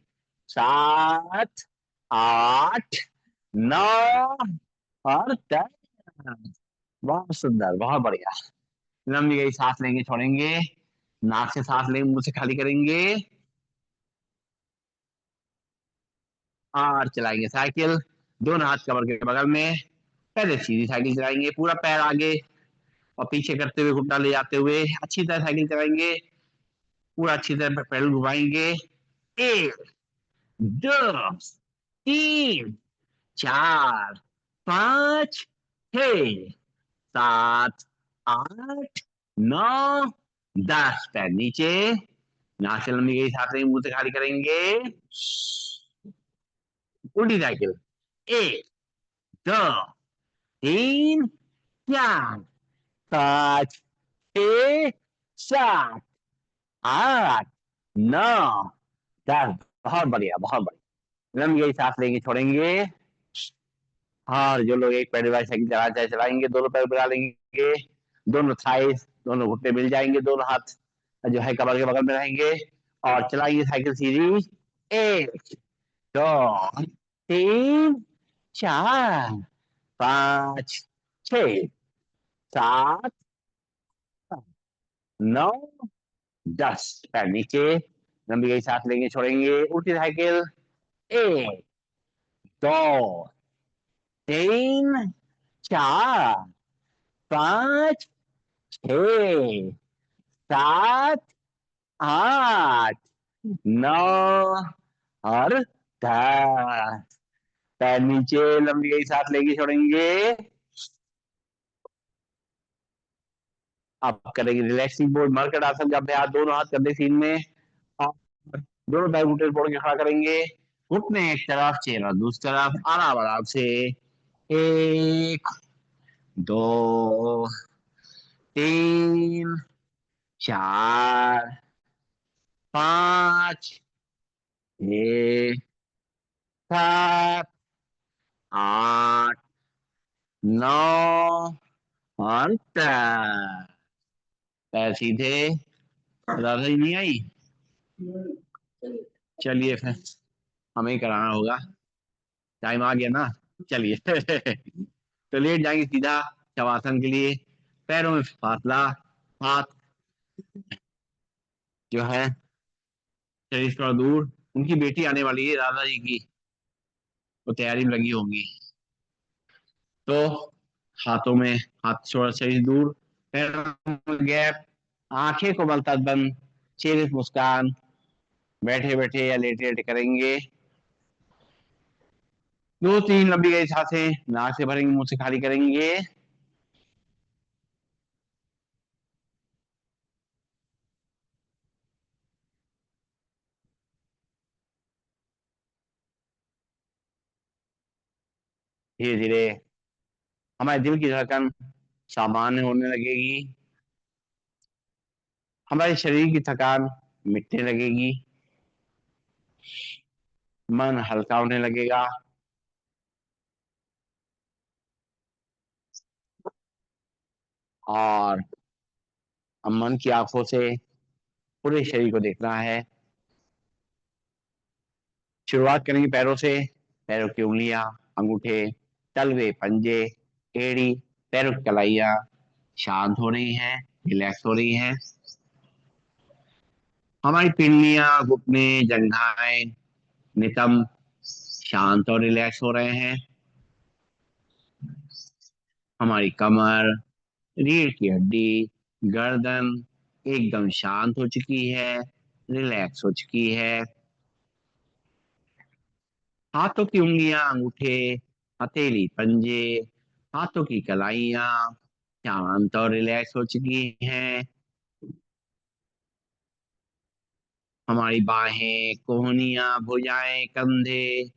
सात, आठ, नौ और 10। बहुत सुंदर, बहुत बढ़िया। लंबी गई सांस लेंगे, छोड़ेंगे। नाक से सांस लेंगे, मुंह से खाली करेंगे। और चलाएंगे साइकिल। दोनों हाथ कमर के बगल में। पहले सीधी साइकिल चलाएंगे, पूरा पैर आगे और पीछे करते हुए घुटना ले जाते हुए अच्छी तरह साइकिल चलाएंगे, पूरा अच्छी तरह पैडल घुमाएंगे। एक, दो, तीन, चार, पाँच, छः, सात, आठ, नौ, 10। पैर नीचे, नाक से लंबी गई सांस लेंगे, मुंह से खाली करेंगे। उल्टी साइकिल। एक, दो, तीन, चार, पाँच, छः, सात, आठ, नौ, 10। बहुत बढ़िया, बहुत बढ़िया। लंबी गई सांस लेंगे, छोड़ेंगे। और जो लोग एक पैर वाली साइकिल चलाना चाहे चलाएंगे, दोनों पैर बढ़ा लेंगे, दोनों थाइस, दोनों घुटने मिल जाएंगे, दोनों हाथ जो है कमर के बगल में रहेंगे और चलाएंगे साइकिल सीधी। एक, दो, तीन, चार, पाँच, छः, सात, नौ, 10। पैर नीचे, लंबी गई सांस लेंगे, छोड़ेंगे। उल्टी साइकिल। एक, दो, तीन, चार, पाँच, छः, सात, आठ, नौ और 10। पैर नीचे, लंबी गई सांस लेके छोड़ेंगे। आप करेंगे रिलैक्सिंग बोर्ड मरकट आसन का अभ्यास। दोनों हाथ कंधे सीन में और दोनों पैर घुटने तोड़ के खड़ा करेंगे। घुटने एक तरफ, चेहरा दूसरी तरफ, आराम आराम से। एक, दो, तीन, चार, पाँच, छः, सात, आठ, नौ और 10। पैर सीधे। राधा जी नहीं आई? चलिए फिर हमें ही कराना होगा, टाइम आ गया ना। चलिए तो लेट जाएंगे सीधा शवासन के लिए। पैरों में फासला, हाथ जो है शरीर से थोड़ा दूर। उनकी बेटी आने वाली है राधा जी की, वो तैयारी में लगी होंगी। तो हाथों में हाथ थोड़ा शरीर दूर, पैरों में गैप, आंखें को बलता बंद, चेहरे पे मुस्कान। बैठे बैठे या लेटे लेटे करेंगे। दो तीन लंबी गई सांसें नाक से भरेंगे, मुंह से खाली करेंगे। धीरे धीरे हमारे दिल की धड़कन सामान्य होने लगेगी, हमारे शरीर की थकान मिटने लगेगी, मन हल्का होने लगेगा और हम मन की आंखों से पूरे शरीर को देखना है। शुरुआत करेंगे पैरों से। पैरों की उंगलियां, अंगूठे, तलवे, पंजे, एड़ी, पैरों की कलाइयां शांत हो रही हैं, रिलैक्स हो रही हैं। हमारी पिंडलियां, घुटने, जंघाएं, नितंब शांत और रिलैक्स हो रहे हैं। हमारी कमर, रीढ़ की हड्डी, गर्दन एकदम शांत हो चुकी है, रिलैक्स हो चुकी है। हाथों की उंगलियां, अंगूठे, हथेली, पंजे, हाथों की कलाइयां शांत और रिलैक्स हो चुकी हैं। हमारी बाहें, कोहनियां, भुजाएं, कंधे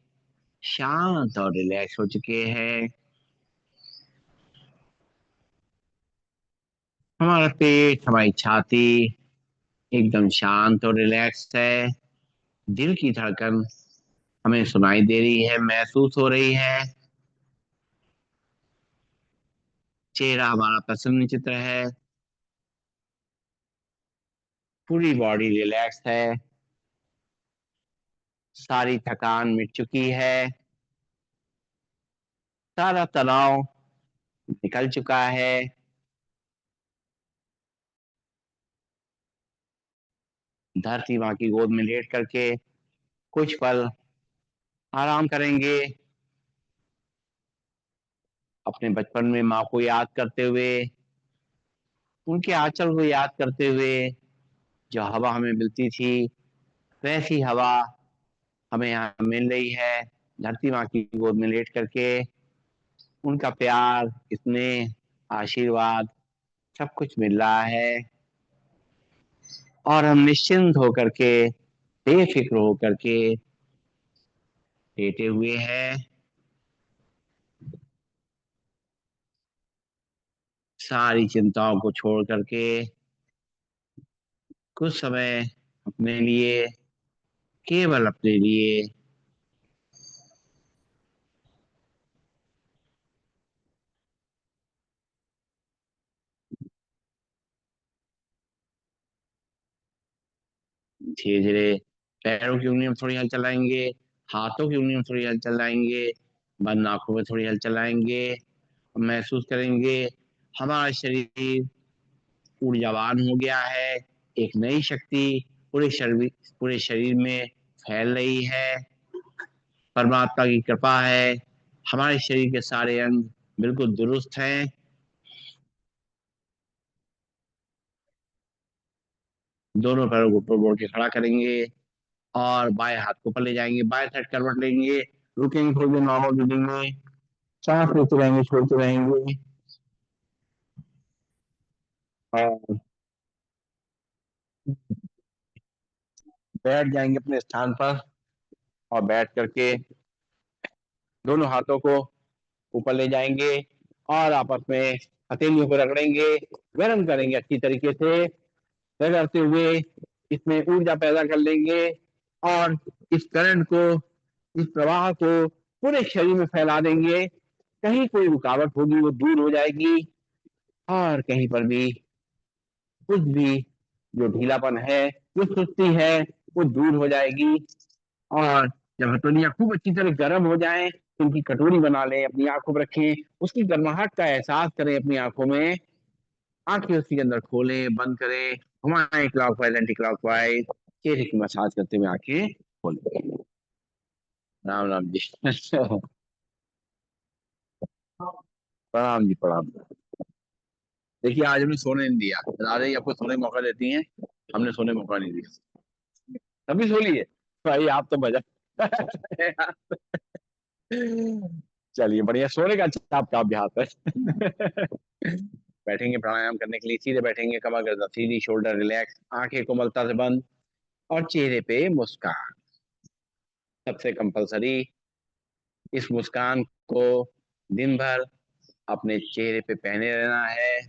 शांत और रिलैक्स हो चुके हैं। हमारा पेट, हमारी छाती एकदम शांत और रिलैक्स है। दिल की धड़कन हमें सुनाई दे रही है, महसूस हो रही है। चेहरा हमारा प्रसन्न चित्र है, पूरी बॉडी रिलैक्स है, सारी थकान मिट चुकी है, सारा तनाव निकल चुका है। धरती माँ की गोद में लेट करके कुछ पल आराम करेंगे, अपने बचपन में माँ को याद करते हुए। उनके आंचल को याद करते हुए जो हवा हमें मिलती थी, वैसी हवा हमें यहाँ मिल रही है। धरती माँ की गोद में लेट करके उनका प्यार, स्नेह, आशीर्वाद सब कुछ मिल रहा है। और हम निश्चिंत होकर के, बेफिक्र होकर के लेटे हुए हैं। सारी चिंताओं को छोड़ करके कुछ समय अपने लिए, केवल अपने लिए। धीरे धीरे पैरों की उंगलियों में थोड़ी हल चलाएंगे, हाथों की उंगलियों में थोड़ी हल चलाएंगे, बंद आंखों में थोड़ी हल चलाएंगे। महसूस करेंगे हमारा शरीर ऊर्जावान हो गया है। एक नई शक्ति पूरे शरीर में फैल रही है। परमात्मा की कृपा है, हमारे शरीर के सारे अंग बिल्कुल दुरुस्त हैं। दोनों पैरों को ऊपर मोड़ के खड़ा करेंगे और बाएं हाथ को ऊपर ले जाएंगे, बाएं साइड करवट लेंगे। रुकेंगे थोड़ी देर नॉर्मल ब्रीदिंग में, सांस लेते रहेंगे, छोड़ते रहेंगे। और बैठ जाएंगे अपने स्थान पर, और बैठ करके दोनों हाथों को ऊपर ले जाएंगे और आपस में हथेलियों को रगड़ेंगे, गर्म करेंगे अच्छी तरीके से। रगड़ते हुए इसमें ऊर्जा पैदा कर लेंगे और इस करंट को, इस प्रवाह को पूरे शरीर में फैला देंगे। कहीं कोई रुकावट होगी वो दूर हो जाएगी, और कहीं पर भी कुछ भी जो ढीलापन है, जो सुस्ती है, वो दूर हो जाएगी। और जब हथौड़ियाँ खूब अच्छी तरह गर्म हो जाएं तो उनकी कटोरी बना लें, अपनी आंखों पर रखें, उसकी गर्माहट का एहसास करें अपनी आंखों में। आंखें उसके अंदर खोलें, बंद करें, घुमाएं क्लॉकवाइज एंटी क्लॉकवाइज, चेहरे की मसाज करते हुए आंखें खोलें। राम राम जी। प्रणाम जी, प्रणाम। देखिए, आज हमने सोने नहीं दिया, राधे ही आपको सोने का मौका देती हैं, हमने सोने का मौका नहीं दिया। तभी सो लिए भाई, आप तो बजा। चलिए बढ़िया, सोने का अच्छा आपका अभ्यास है। बैठेंगे प्राणायाम करने के लिए, सीधे बैठेंगे, कमर गर्दन सीधी, शोल्डर रिलैक्स, आंखें कोमलता से बंद, और चेहरे पे मुस्कान। सबसे कंपलसरी, इस मुस्कान को दिन भर अपने चेहरे पे पहने रहना है।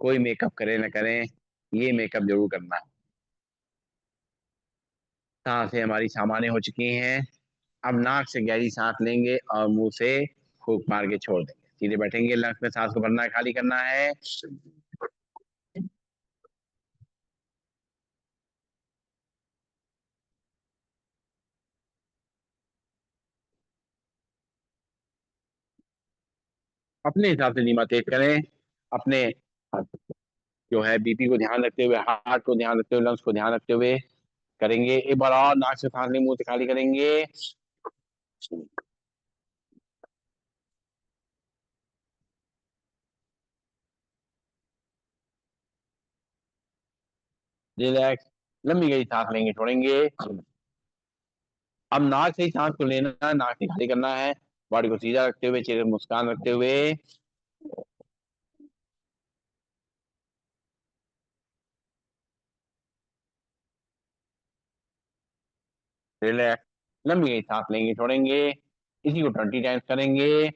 कोई मेकअप करे ना करें, ये मेकअप जरूर करना है। सांसें हमारी सामान्य हो चुकी हैं। अब नाक से गहरी सांस लेंगे और मुंह से फूंक मार के छोड़ देंगे। सीधे बैठेंगे, लंग्स में सांस को भरना है, खाली करना है। अपने हिसाब से नीमा तेज करें, अपने जो है बीपी को ध्यान रखते हुए, हार्ट को ध्यान रखते हुए, लंग्स को ध्यान रखते हुए करेंगे। एक बार और नाक से सांस लें, मुंह से खाली करेंगे। रिलैक्स, लंबी गई सांस लेंगे, छोड़ेंगे। अब नाक से ही सांस को लेना है, नाक से खाली करना है। बॉडी को सीधा रखते हुए, चेहरे पर मुस्कान रखते हुए रिलैक्स, लंबी गई सांस लेंगे, छोड़ेंगे। इसी को 20 टाइम्स करेंगे।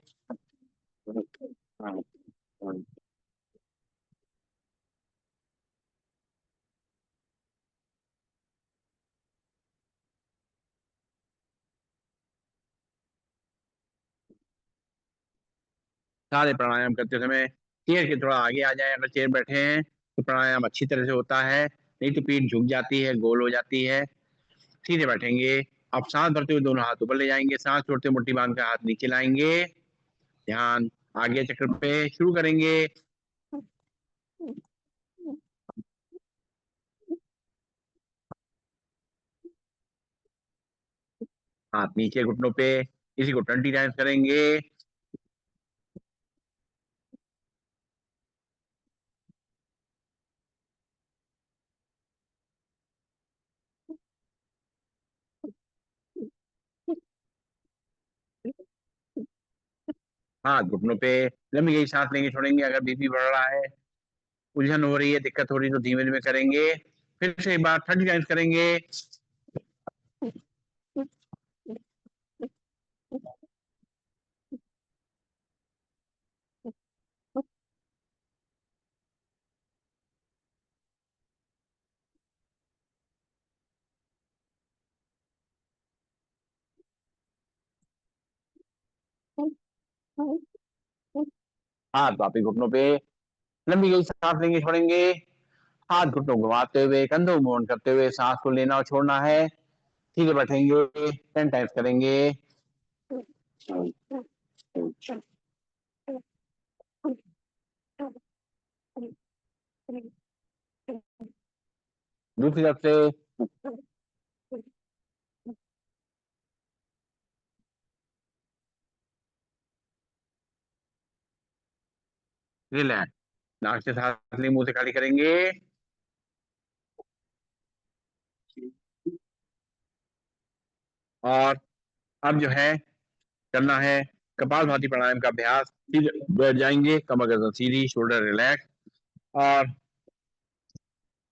सारे प्राणायाम करते समय चेयर के थोड़ा आगे आ जाए, अगर चेयर बैठे हैं तो प्राणायाम अच्छी तरह से होता है, नहीं तो पीठ झुक जाती है, गोल हो जाती है। सीधे बैठेंगे। अब सांस भरते हुए दोनों हाथ ऊपर ले जाएंगे, सांस छोड़ते हुए मुट्ठी बांध कर हाथ नीचे लाएंगे। ध्यान आगे चक्र पे शुरू करेंगे। हाथ नीचे घुटनों पे, इसी को 20 टाइम्स करेंगे। हाथ घुटनों पे, लंबी गहरी सांस लेंगे, छोड़ेंगे। अगर बीपी बढ़ रहा है, उलझन हो रही है, दिक्कत हो रही है, तो धीमे धीमे करेंगे। फिर से एक बार 30 टाइम्स करेंगे। हाथ वापस घुटनों पे, लंबी गहरी सांस लेंगे, छोड़ेंगे। हाथ घुटनों को घुमाते हुए, कंधों को मूवमेंट करते हुए सांस को लेना और छोड़ना है। सीधे बैठेंगे, 10 टाइम्स करेंगे। दूसरी तरफ से रिलैक्स, नाक से सांस लेंगे, मुंह से खाली करेंगे। और अब जो है करना है कपालभाति प्राणायाम का अभ्यास। सीधे बैठ जाएंगे, कमर गर्दन सीधी, शोल्डर रिलैक्स, और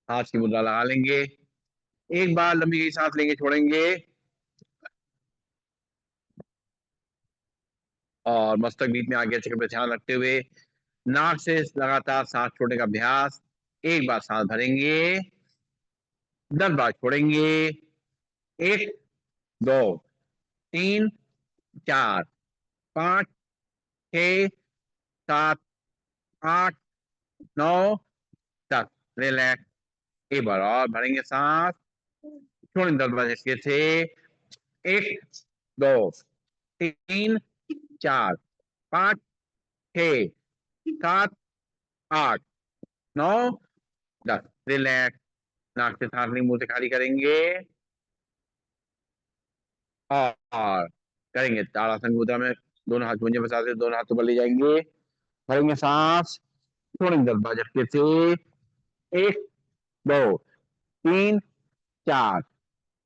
हाथ की मुद्रा लगा लेंगे। एक बार लंबी गहरी सांस लेंगे, छोड़ेंगे, और मस्तक बीच में आगे चक्र पे ध्यान रखते हुए नाक से लगातार सांस छोड़ने का अभ्यास। एक बार सांस भरेंगे, 10 बार छोड़ेंगे। 1, 2, 3, 4, 5, 6, 7, 8, 9, 10। रिलैक्स। एक बार और भरेंगे सांस, छोड़ेंगे 10 बार इसके थे। 1, 2, 3, 4, 5, 6, 7, 8, 9, 10। रिलैक्स। नाक से सांस लेंगे, मुंह से खाली करेंगे, और करेंगे ताड़ासन मुद्रा में। दोनों हाथ भुंजे फंसा से दोनों हाथ ऊपर ले जाएंगे, भरेंगे सांस, छोड़ेंगे 10 बार झटके से। 1, 2, 3, 4,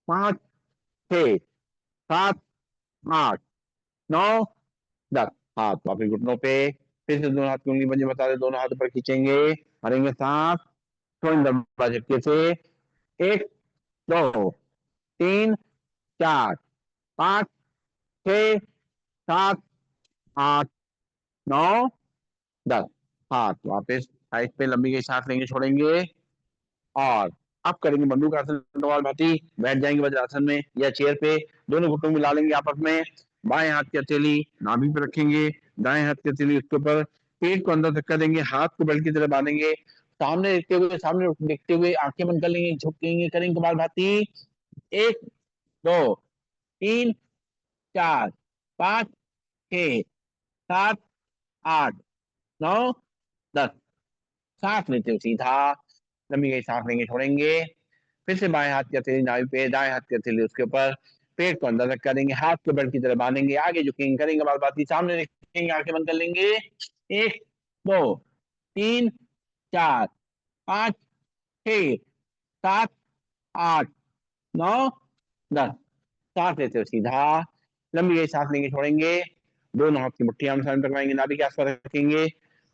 5, 6, 7, 8, 9, 10। हाथ वापिस घुटनों पे, फिर से दोनों हाथ की उंगली पंजे बता दे, दोनों हाथ ऊपर खींचेंगे, भरेंगे सांस, छोड़ेंगे 10 बार झटके से। 1, 2, 3, 4, 5, 6, 7, 8, 9, 10। हाथ वापस साइड पे, लंबी गई सांस लेंगे, छोड़ेंगे, और अब करेंगे बंदूक आसन कपालभाति। बैठ जाएंगे वज्रासन में या चेयर पे, दोनों घुटनों मिला लेंगे आपस में। बाएं हाथ की हथेली नाभि पे रखेंगे, दाएं हाथ की हथेली उसके ऊपर, पेट को अंदर धक्का देंगे, हाथ को बेल्ट की तरह बांधेंगे, सामने देखते हुए आंखें बंद कर लेंगे, झुकेंगे, करेंगे कपालभाति। 1, 2, 3, 4, 5, 6, 7, 8, 9, 10। सांस लेते हुए सीधा, लंबी गई सांस लेंगे, छोड़ेंगे। फिर से बाएं हाथ की हथेली नाभि पे, दाएं हाथ की हथेली उसके ऊपर, पेट को अंदर रख करेंगे, हाथ को बेल्ट की तरह बांधेंगे, आगे झुकेंगे, करेंगे कपालभाति, सामने देखेंगे, आंखें बंद कर लेंगे। 1, 2, 3, 4, 5, 6, 7, 8, 9, 10। सांस लेते हुए सीधा, लंबी गई सांस लेंगे, छोड़ेंगे। दोनों हाथ की मुट्ठी आमने सामने टकराएंगे, नाभि के आसपास रखेंगे,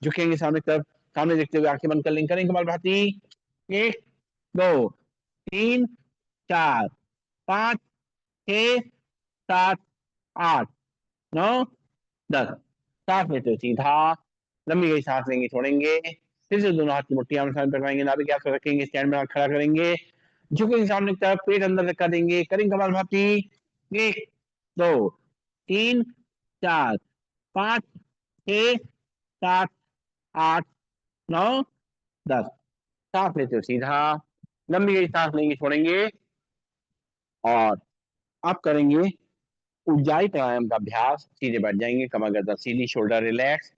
झुकेंगे सामने की तरफ, सामने देखते हुए आंखें बंद कर लेंगे, करेंगे कपालभाति। 1, 2, 3, 4, 5, 6, 7, 8, 9, 10। सांस लेते हुए सीधा, लंबी गई सांस लेंगे, छोड़ेंगे। फिर से दोनों हाथ की मुट्ठी आमने सामने टकराएंगे, नाभि के आसपास रखेंगे, स्टैंड में खड़ा करेंगे, झुकेंगे सामने की तरफ, पेट अंदर धक्का देंगे, करेंगे कपालभाति। 1, 2, 3, 4, 5, 6, 7, 8, 9, 10। सांस लेते हुए सीधा, लंबी गई सांस लेंगे, छोड़ेंगे, और अब करेंगे ऊंचाई प्राणायाम का अभ्यास। सीधे बैठ जाएंगे, कमर गर्दन सीधी, शोल्डर रिलैक्स,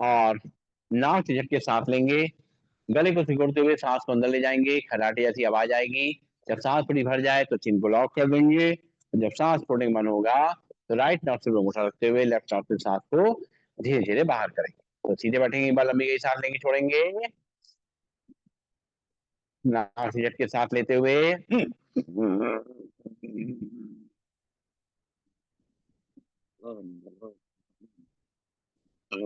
और नाक से झटके सांस लेंगे, गले को सिकुड़ते हुए सांस को अंदर ले जाएंगे, खराटे जैसी आवाज आएगी। जब सांस पूरी भर जाए तो चिन को लॉक कर देंगे। जब सांस छोड़ने का मन होगा तो राइट नॉस्ट्रिल को उठा रखते हुए लेफ्ट नॉस्ट्रिल सांस को धीरे धीरे बाहर करेंगे। तो सीधे बैठेंगे, एक बार लंबी गई सांस लेंगे, छोड़ेंगे, नाक से झटके सांस लेते हुए, एक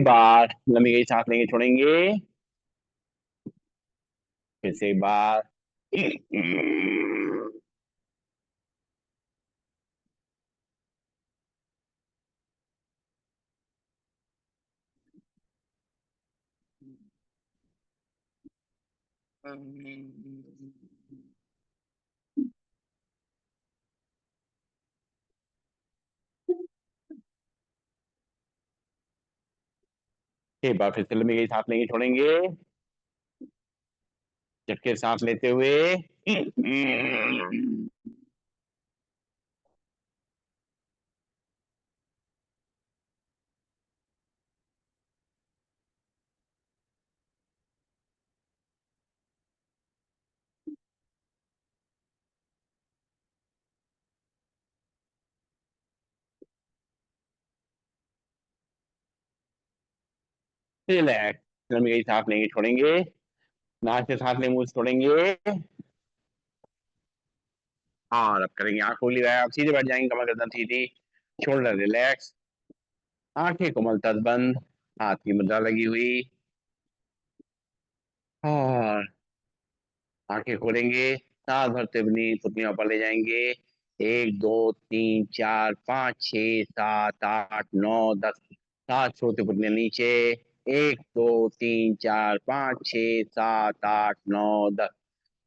बार लंबी गई सांस लेंगे, छोड़ेंगे। फिर से एक बार। एक बार फिर से लंबी गई सांस लेंगे, छोड़ेंगे। झटके सांस लेते हुए। रिलैक्स। लंबी गई सांस लेंगे, छोड़ेंगे। नाक से सांस लेंगे, मुंह से छोड़ेंगे। और अब करेंगे आंख खोली व्यायाम, सीधे बैठ जाएंगे, कमर गर्दन सीधी, शोल्डर रिलैक्स, आंखें कोमल तक बंद, हाथ की मुद्रा लगी हुई। और आंखें खोलेंगे, सांस भरते अपनी पुतलियों पर ले जाएंगे। 1 2 3 4 5 6 7 8 9 10। सांस छोड़ते पुतलियां नीचे। 1 2 3 4 5 6 7 8 9 10।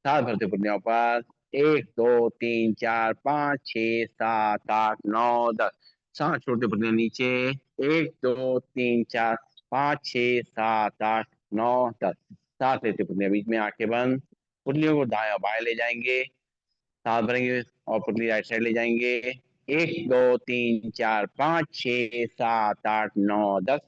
सांस भरते पुतलियों पर। 1 2 3 4 5 6 7 8 9 10। सांस छोड़ते पुतलियां नीचे। 1 2 3 4 5 6 7 8 9 10। सांस लेते पुतलियां बीच में, आंखें बंद। पुतलियों को दाएं और बाएं ले जाएंगे, सांस भरेंगे और पुतली राइट साइड ले जाएंगे। 1 2 3 4 5 6 7 8 9 10।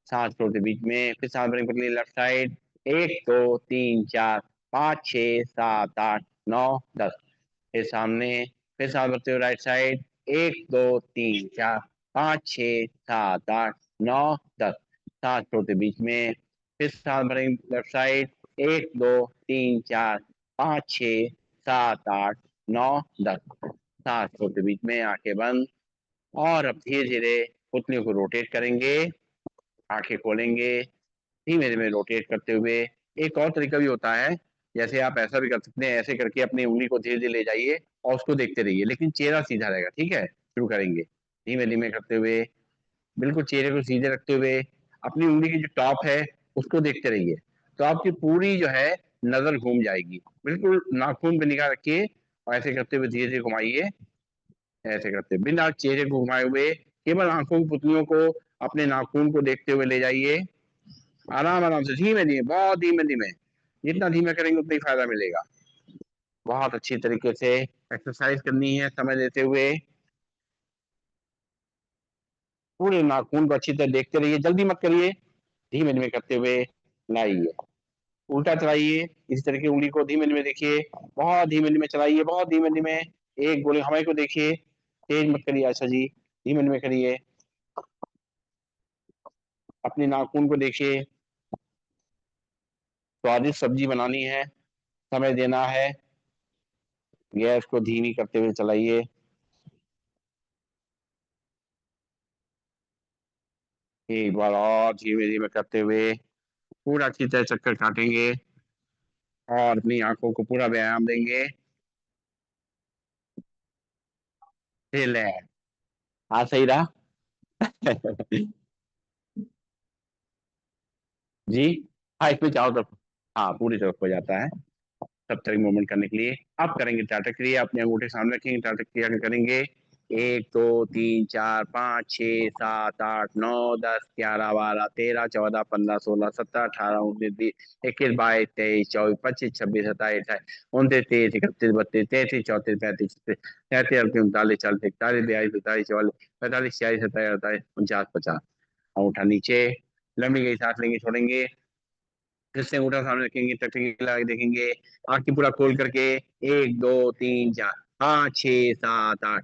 सांस छोड़ते बीच में, फिर सांस भरेंगे पुतली लेफ्ट साइड। 1 2 3 4 5 6 7 8 9 10। फिर सामने, फिर सांस भरते हुए राइट साइड। 1 2 3 4 5 6 7 8 9 10। सांस छोड़ते बीच में, फिर सांस भरेंगे लेफ्ट साइड। 1 2 3 4 5 6 7 8 9 10। सांस छोड़ते बीच में, आंखें बंद। और अब धीरे धीरे पुतलियों को रोटेट करेंगे, आंखें खोलेंगे, धीमे धीमे रोटेट करते हुए। एक और तरीका भी होता है, जैसे आप ऐसा भी कर सकते हैं, ऐसे करके अपनी उंगली को धीरे धीरे ले जाइए और उसको देखते रहिए, लेकिन चेहरा सीधा रहेगा, ठीक है। शुरू करेंगे धीमे धीमे करते हुए, बिल्कुल चेहरे को सीधे रखते हुए, अपनी उंगली की जो टॉप है उसको देखते रहिए। तो आपकी पूरी जो है नजर घूम जाएगी। बिल्कुल नाखून पे निगाह रखिए और ऐसे करते हुए धीरे धीरे घुमाइए। ऐसे करते बिना चेहरे को घुमाए हुए, केवल आंखों की पुतलियों को, अपने नाखून को देखते हुए ले जाइए। आराम आराम से, धीमे धीमे, बहुत धीमे धीमे। जितना धीमे करेंगे उतना ही फायदा मिलेगा। बहुत अच्छी तरीके से एक्सरसाइज करनी है, समय देते हुए। पूरे नाखून को अच्छी तरह देखते रहिए, जल्दी मत करिए, धीमे धीमे करते हुए लाइए। उल्टा चलाइए, इस तरह की उंगली को धीमे धीमे देखिए, बहुत धीमे धीमे चलाइए, बहुत धीमे धीमे। एक गोले हवाई को देखिए, तेज मत करिए आशा जी, धीमे धीमे करिए। अपने नाखून को देखिए। स्वादिष्ट सब्जी बनानी है, समय देना है, गैस को धीमी करते हुए चलाइए। एक बार और धीमे धीमे करते हुए पूरा अच्छी तरह चक्कर काटेंगे और अपनी आंखों को पूरा व्यायाम देंगे। रिलैक्स। हाँ, सही रहा। जी। हाँ, इसमें चारों तरफ, हाँ पूरी तरफ हो जाता है। सब तरह मूवमेंट करने के लिए अब करेंगे टाटा क्रिया, अपने अंगूठे सामने रखेंगे, टाटा क्रिया के करेंगे। 1 2 3 4 5 6 7 8 9 10 11 12 13 14 15 16 17 18 19 20 21 22 23 24 25 26 27 28 29 30 31 32 33 34 35 37 38 39 40 41 42 43 44 45 46 47 48 49 50। अंगूठा नीचे, लंबी गई सांस लेंगे, छोड़ेंगे। फिर से अंगूठा सामने रखेंगे, टकटकी लगा के देखेंगे, आंखें पूरा खोल करके। 1 2 3 4 5 6 7 8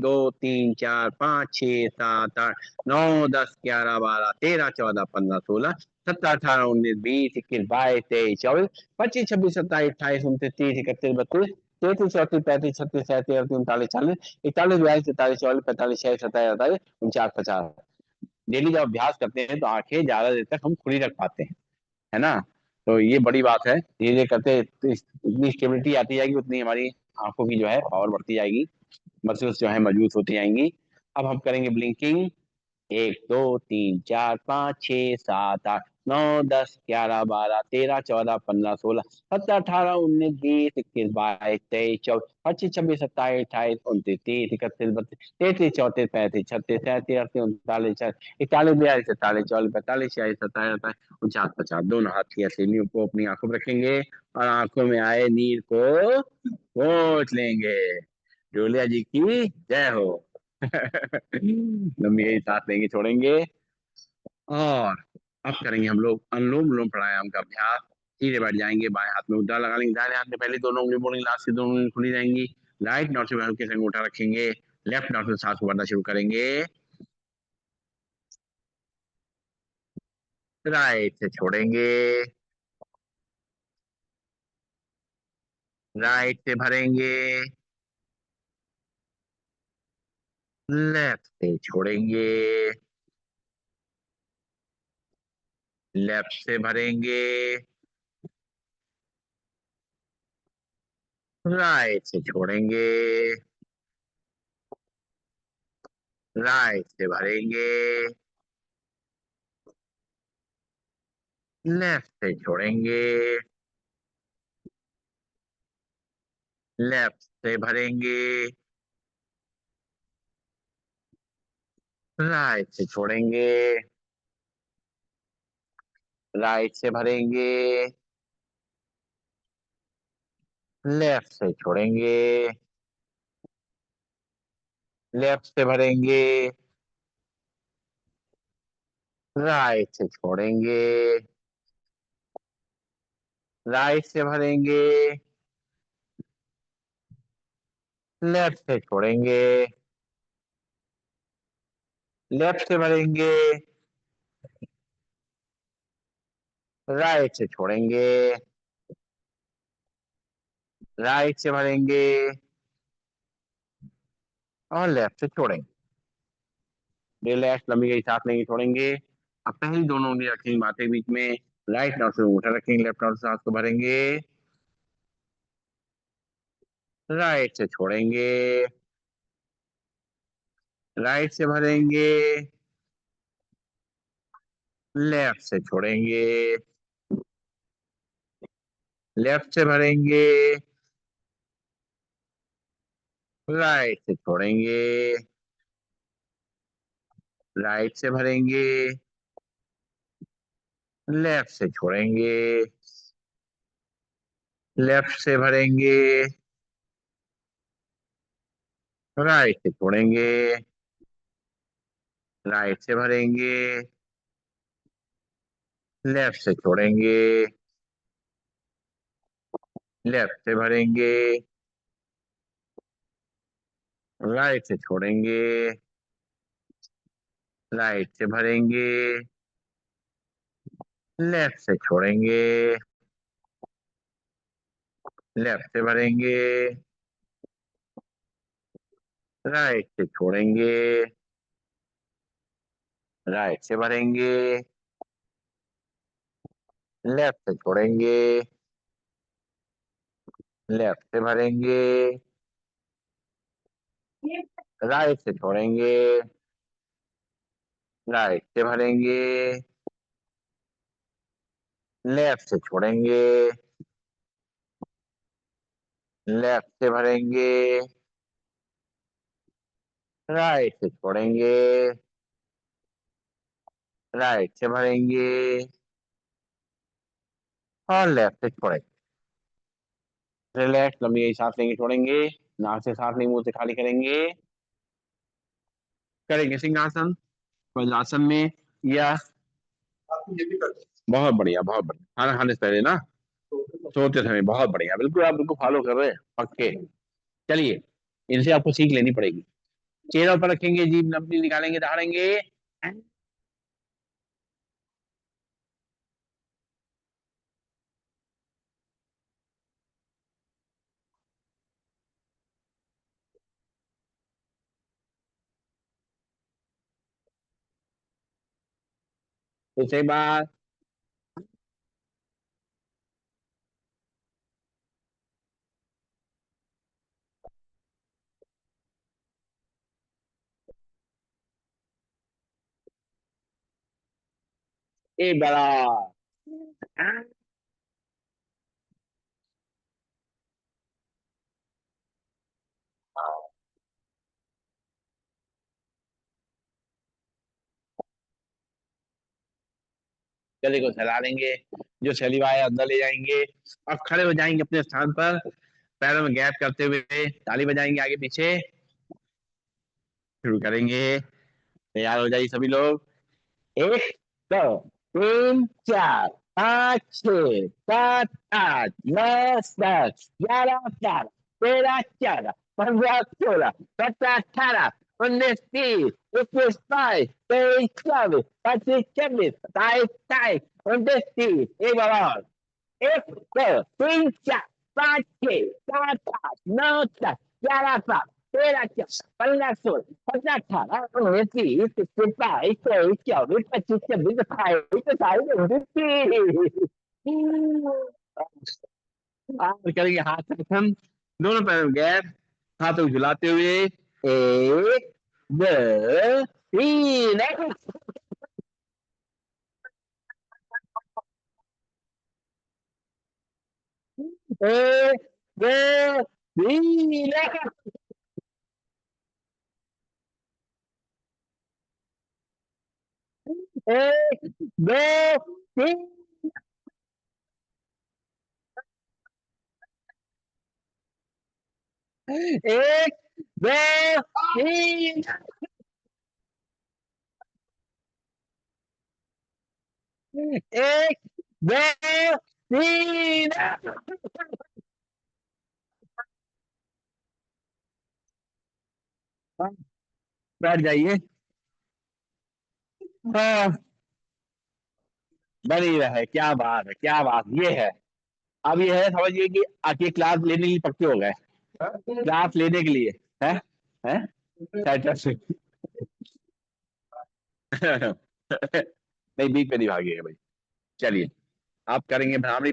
दो तीन चार पाँच छः सात आठ नौ 10 11 12 13 14 15 16 17 18 19 20 21 22 23 24 25 26 27 28 29 30 31 32 33 34 35 36 37 38 39 40 41 42 43 44 45 46 27 28 49 50। डेली जब अभ्यास करते हैं तो आंखें ज्यादा देर तक हम खुली रख पाते हैं, है ना। तो ये बड़ी बात है, धीरे धीरे करते तो इतनी स्टेबिलिटी आती जाएगी, उतनी हमारी आंखों की जो है पावर बढ़ती जाएगी, मसल्स जो है मजबूत होती जाएंगी। अब हम करेंगे ब्लिंकिंग। एक दो तीन चार पाँच छः सात आठ नौ 10 11 12 13 14 15 16 17 18 19 20 21 22 23 24 25 26 27 28 29 30 31 32 33 34 35 36 37 38 39 40 41 42 43 44 45 46 27 28 49 50। दोनों हाथ की हथेलियों को अपनी आंखों में रखेंगे और आंखों में आए नीर को पोंछ लेंगे। डोलिया जी की जय हो। लंबी गई सांस लेंगे, छोड़ेंगे। और अब करेंगे हम लोग अनुलोम विलोम प्राणायाम का अभ्यास। सीधे बैठ जाएंगे, बाएं हाथ में मुद्रा लगा लेंगे, दाहिने हाथ में पहले दोनों उंगली मोड़ेंगे, लास्ट से दोनों उंगली खुली रहेंगी। राइट नॉट से हल्के से अंगूठा रखेंगे, लेफ्ट नॉट से सांस को भरना शुरू करेंगे। राइट से छोड़ेंगे, राइट से भरेंगे, लेफ्ट से छोड़ेंगे, लेफ्ट से भरेंगे, राइट से छोड़ेंगे, राइट से भरेंगे, लेफ्ट से छोड़ेंगे, लेफ्ट से भरेंगे, राइट से छोड़ेंगे, राइट से भरेंगे, लेफ्ट से छोड़ेंगे, लेफ्ट से भरेंगे, राइट से छोड़ेंगे, राइट से भरेंगे, लेफ्ट से छोड़ेंगे, लेफ्ट से भरेंगे, राइट से छोड़ेंगे, राइट से भरेंगे और लेफ्ट से छोड़ेंगे। रिलैक्स, लंबी गई सांस लेंगे, छोड़ेंगे। अब पहली दोनों उंगली रखेंगे माथे के बीच में, राइट नॉट से अंगूठा रखेंगे, लेफ्ट नॉट से सांस को भरेंगे, राइट से छोड़ेंगे, राइट से भरेंगे, लेफ्ट से छोड़ेंगे, लेफ्ट से भरेंगे, राइट से छोड़ेंगे, राइट से भरेंगे, लेफ्ट से छोड़ेंगे, लेफ्ट से भरेंगे, राइट से छोड़ेंगे, राइट से भरेंगे, लेफ्ट से छोड़ेंगे, लेफ्ट से भरेंगे, राइट से छोड़ेंगे, राइट से भरेंगे, लेफ्ट से छोड़ेंगे, लेफ्ट से भरेंगे, राइट से छोड़ेंगे, राइट से भरेंगे, लेफ्ट से छोड़ेंगे, लेफ्ट से भरेंगे, राइट से छोड़ेंगे, राइट से भरेंगे, लेफ्ट से छोड़ेंगे, लेफ्ट से भरेंगे, राइट से छोड़ेंगे, राइट से भरेंगे और लेफ्ट से छोड़ेंगे। रिलैक्स, लंबी गई सांस लेंगे, छोड़ेंगे। नाक से सांस नहीं, मुंह से खाली करेंगे। करेंगे सिंहासन वज्रासन में, या बहुत बढ़िया, बहुत बढ़िया। खाना खाने से पहले ना, सोते समय, बहुत बढ़िया, बिल्कुल आप बिल्कुल फॉलो कर रहे हैं पक्के। चलिए, इनसे आपको सीख लेनी पड़ेगी। चेहरे पर रखेंगे, जीभ लंबी निकालेंगे, दहाड़ेंगे। दूसरी बार। एक बड़ा। गले को सहला देंगे, जो सैलिवा है अंदर ले जाएंगे। अब खड़े हो जाएंगे अपने स्थान पर, पैरों में गैप करते हुए ताली बजाएंगे आगे पीछे। शुरू करेंगे। तैयार हो जाइए सभी लोग। एक, दो, तीन, चार, पाँच, छः, सात, आठ, नौ, दस, ग्यारह, बारह, तेरह, चौदह, पंद्रह, सोलह, सत्रह, अठारह, उन्नीस, बीस, इक्कीस, बाईस, तेईस, चौबीस, पच्चीस, छब्बीस, सत्ताईस, अट्ठाईस, उनतीस, तीस। एक बार और। एक, दो, तीन, चार, पाँच, छः, सात, आठ, नौ, दस, ग्यारह, बारह, तेरह, चौदह, पंद्रह, सोलह, सत्रह, अठारह, उन्नीस, बीस, इक्कीस, बाईस, तेईस, चौबीस, पच्चीस, छब्बीस, सत्ताईस, अट्ठाईस, उनतीस, तीस। और करेंगे हाथ से प्रथम, दोनों पैरों में गैप, हाथों को झुलाते हुए। एक, दो, तीन। एक, दो, तीन। एक, दो, तीन। एक, दो, तीन। एक, दो, तीन। बैठ जाइए। हाँ, बनी रहे, क्या बात है, क्या बात ये है। अब ये है, समझिए कि आके क्लास लेने के लिए पक्के हो गए। क्लास लेने के लिए है। है। सेटर से। नहीं, बीच में नहीं भागिएगा भाई। चलिए, आप करेंगे भ्रामरी।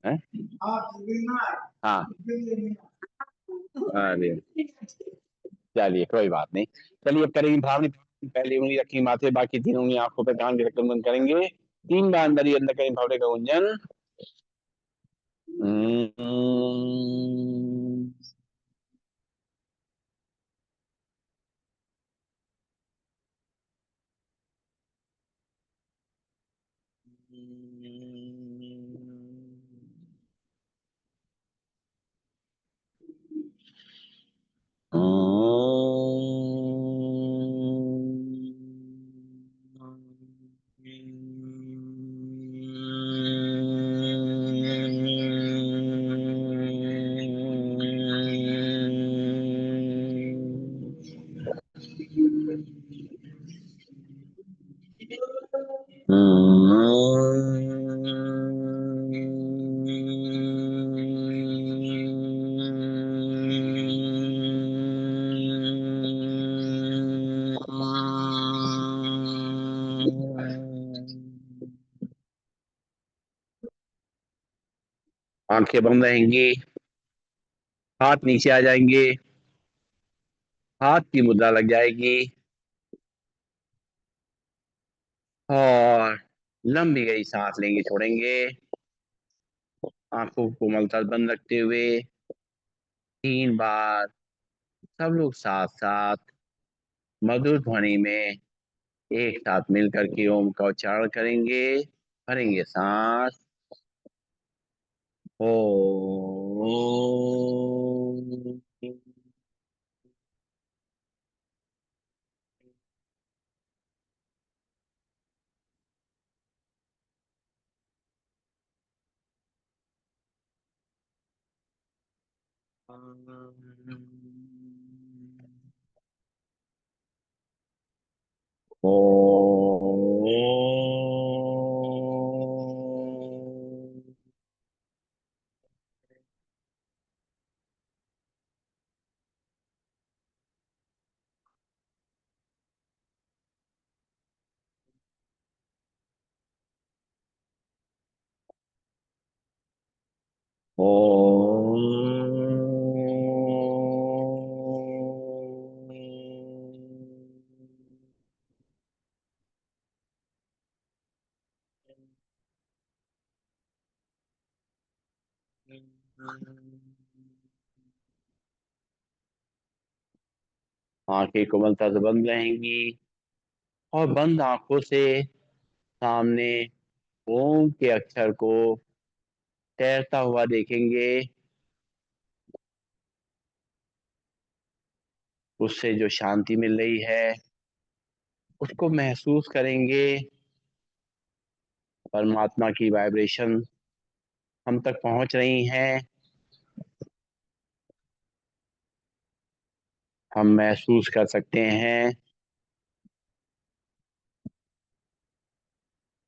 हैं? हाँ। अरे, चलिए कोई बात नहीं। चलिए, अब करेंगे भ्रामरी। पहली उंगली रखी माथे, बाकी तीन उंगली आंखों पे, कान के ढक्कन बंद करेंगे। तीन बार अंदर ही अंदर करेंगे भवरे का गुंजन। हम्म। आंखें बंद रहेंगी। हाथ नीचे आ जाएंगे। हाथ की मुद्रा लग जाएगी। और लंबी गई सांस लेंगे, छोड़ेंगे। आंखों को मलतल बंद रखते हुए तीन बार सब लोग साथ साथ मधुर ध्वनि में एक साथ मिलकर के ओम का उच्चारण करेंगे। भरेंगे सांस। ओ। ओम। ओम। आंखें कोमलता से बंद रहेंगी और बंद आंखों से सामने ओम के अक्षर को तैरता हुआ देखेंगे। उससे जो शांति मिल रही है उसको महसूस करेंगे। परमात्मा की वाइब्रेशन हम तक पहुंच रही हैं। हम महसूस कर सकते हैं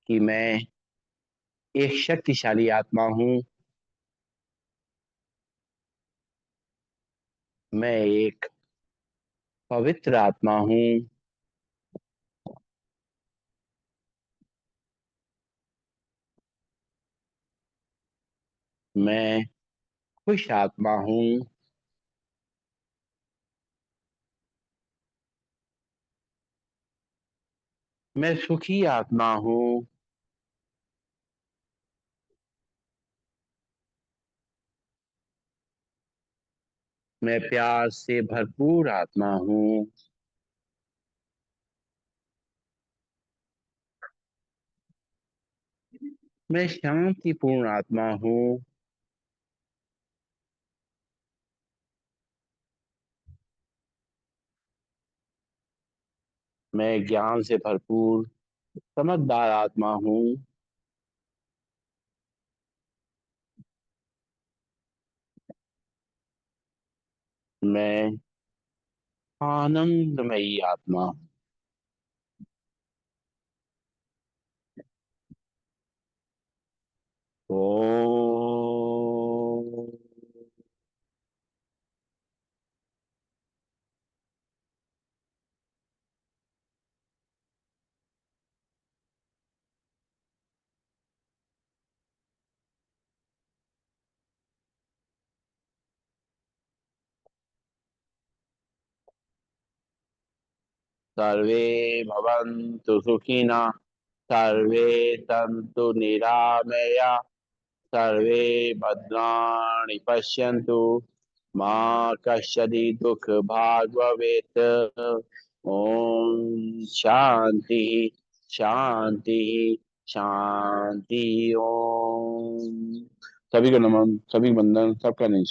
कि मैं एक शक्तिशाली आत्मा हूँ। मैं एक पवित्र आत्मा हूँ। मैं खुश आत्मा हूँ। मैं सुखी आत्मा हूँ। मैं प्यार से भरपूर आत्मा हूँ। मैं शांतिपूर्ण आत्मा हूँ। मैं ज्ञान से भरपूर समझदार आत्मा हूँ। मैं आनंदमयी आत्मा। ओम। सर्वे भवन्तु सुखिनः। सर्वे सन्तु निरामया। सर्वे भद्राणि पश्यन्तु। माँ कश्चित् दुःखभाग् भवेत्। ओम शांति शांति शांति। ओम। सभी को नमन, सभी को वंदन, सबका नीचे।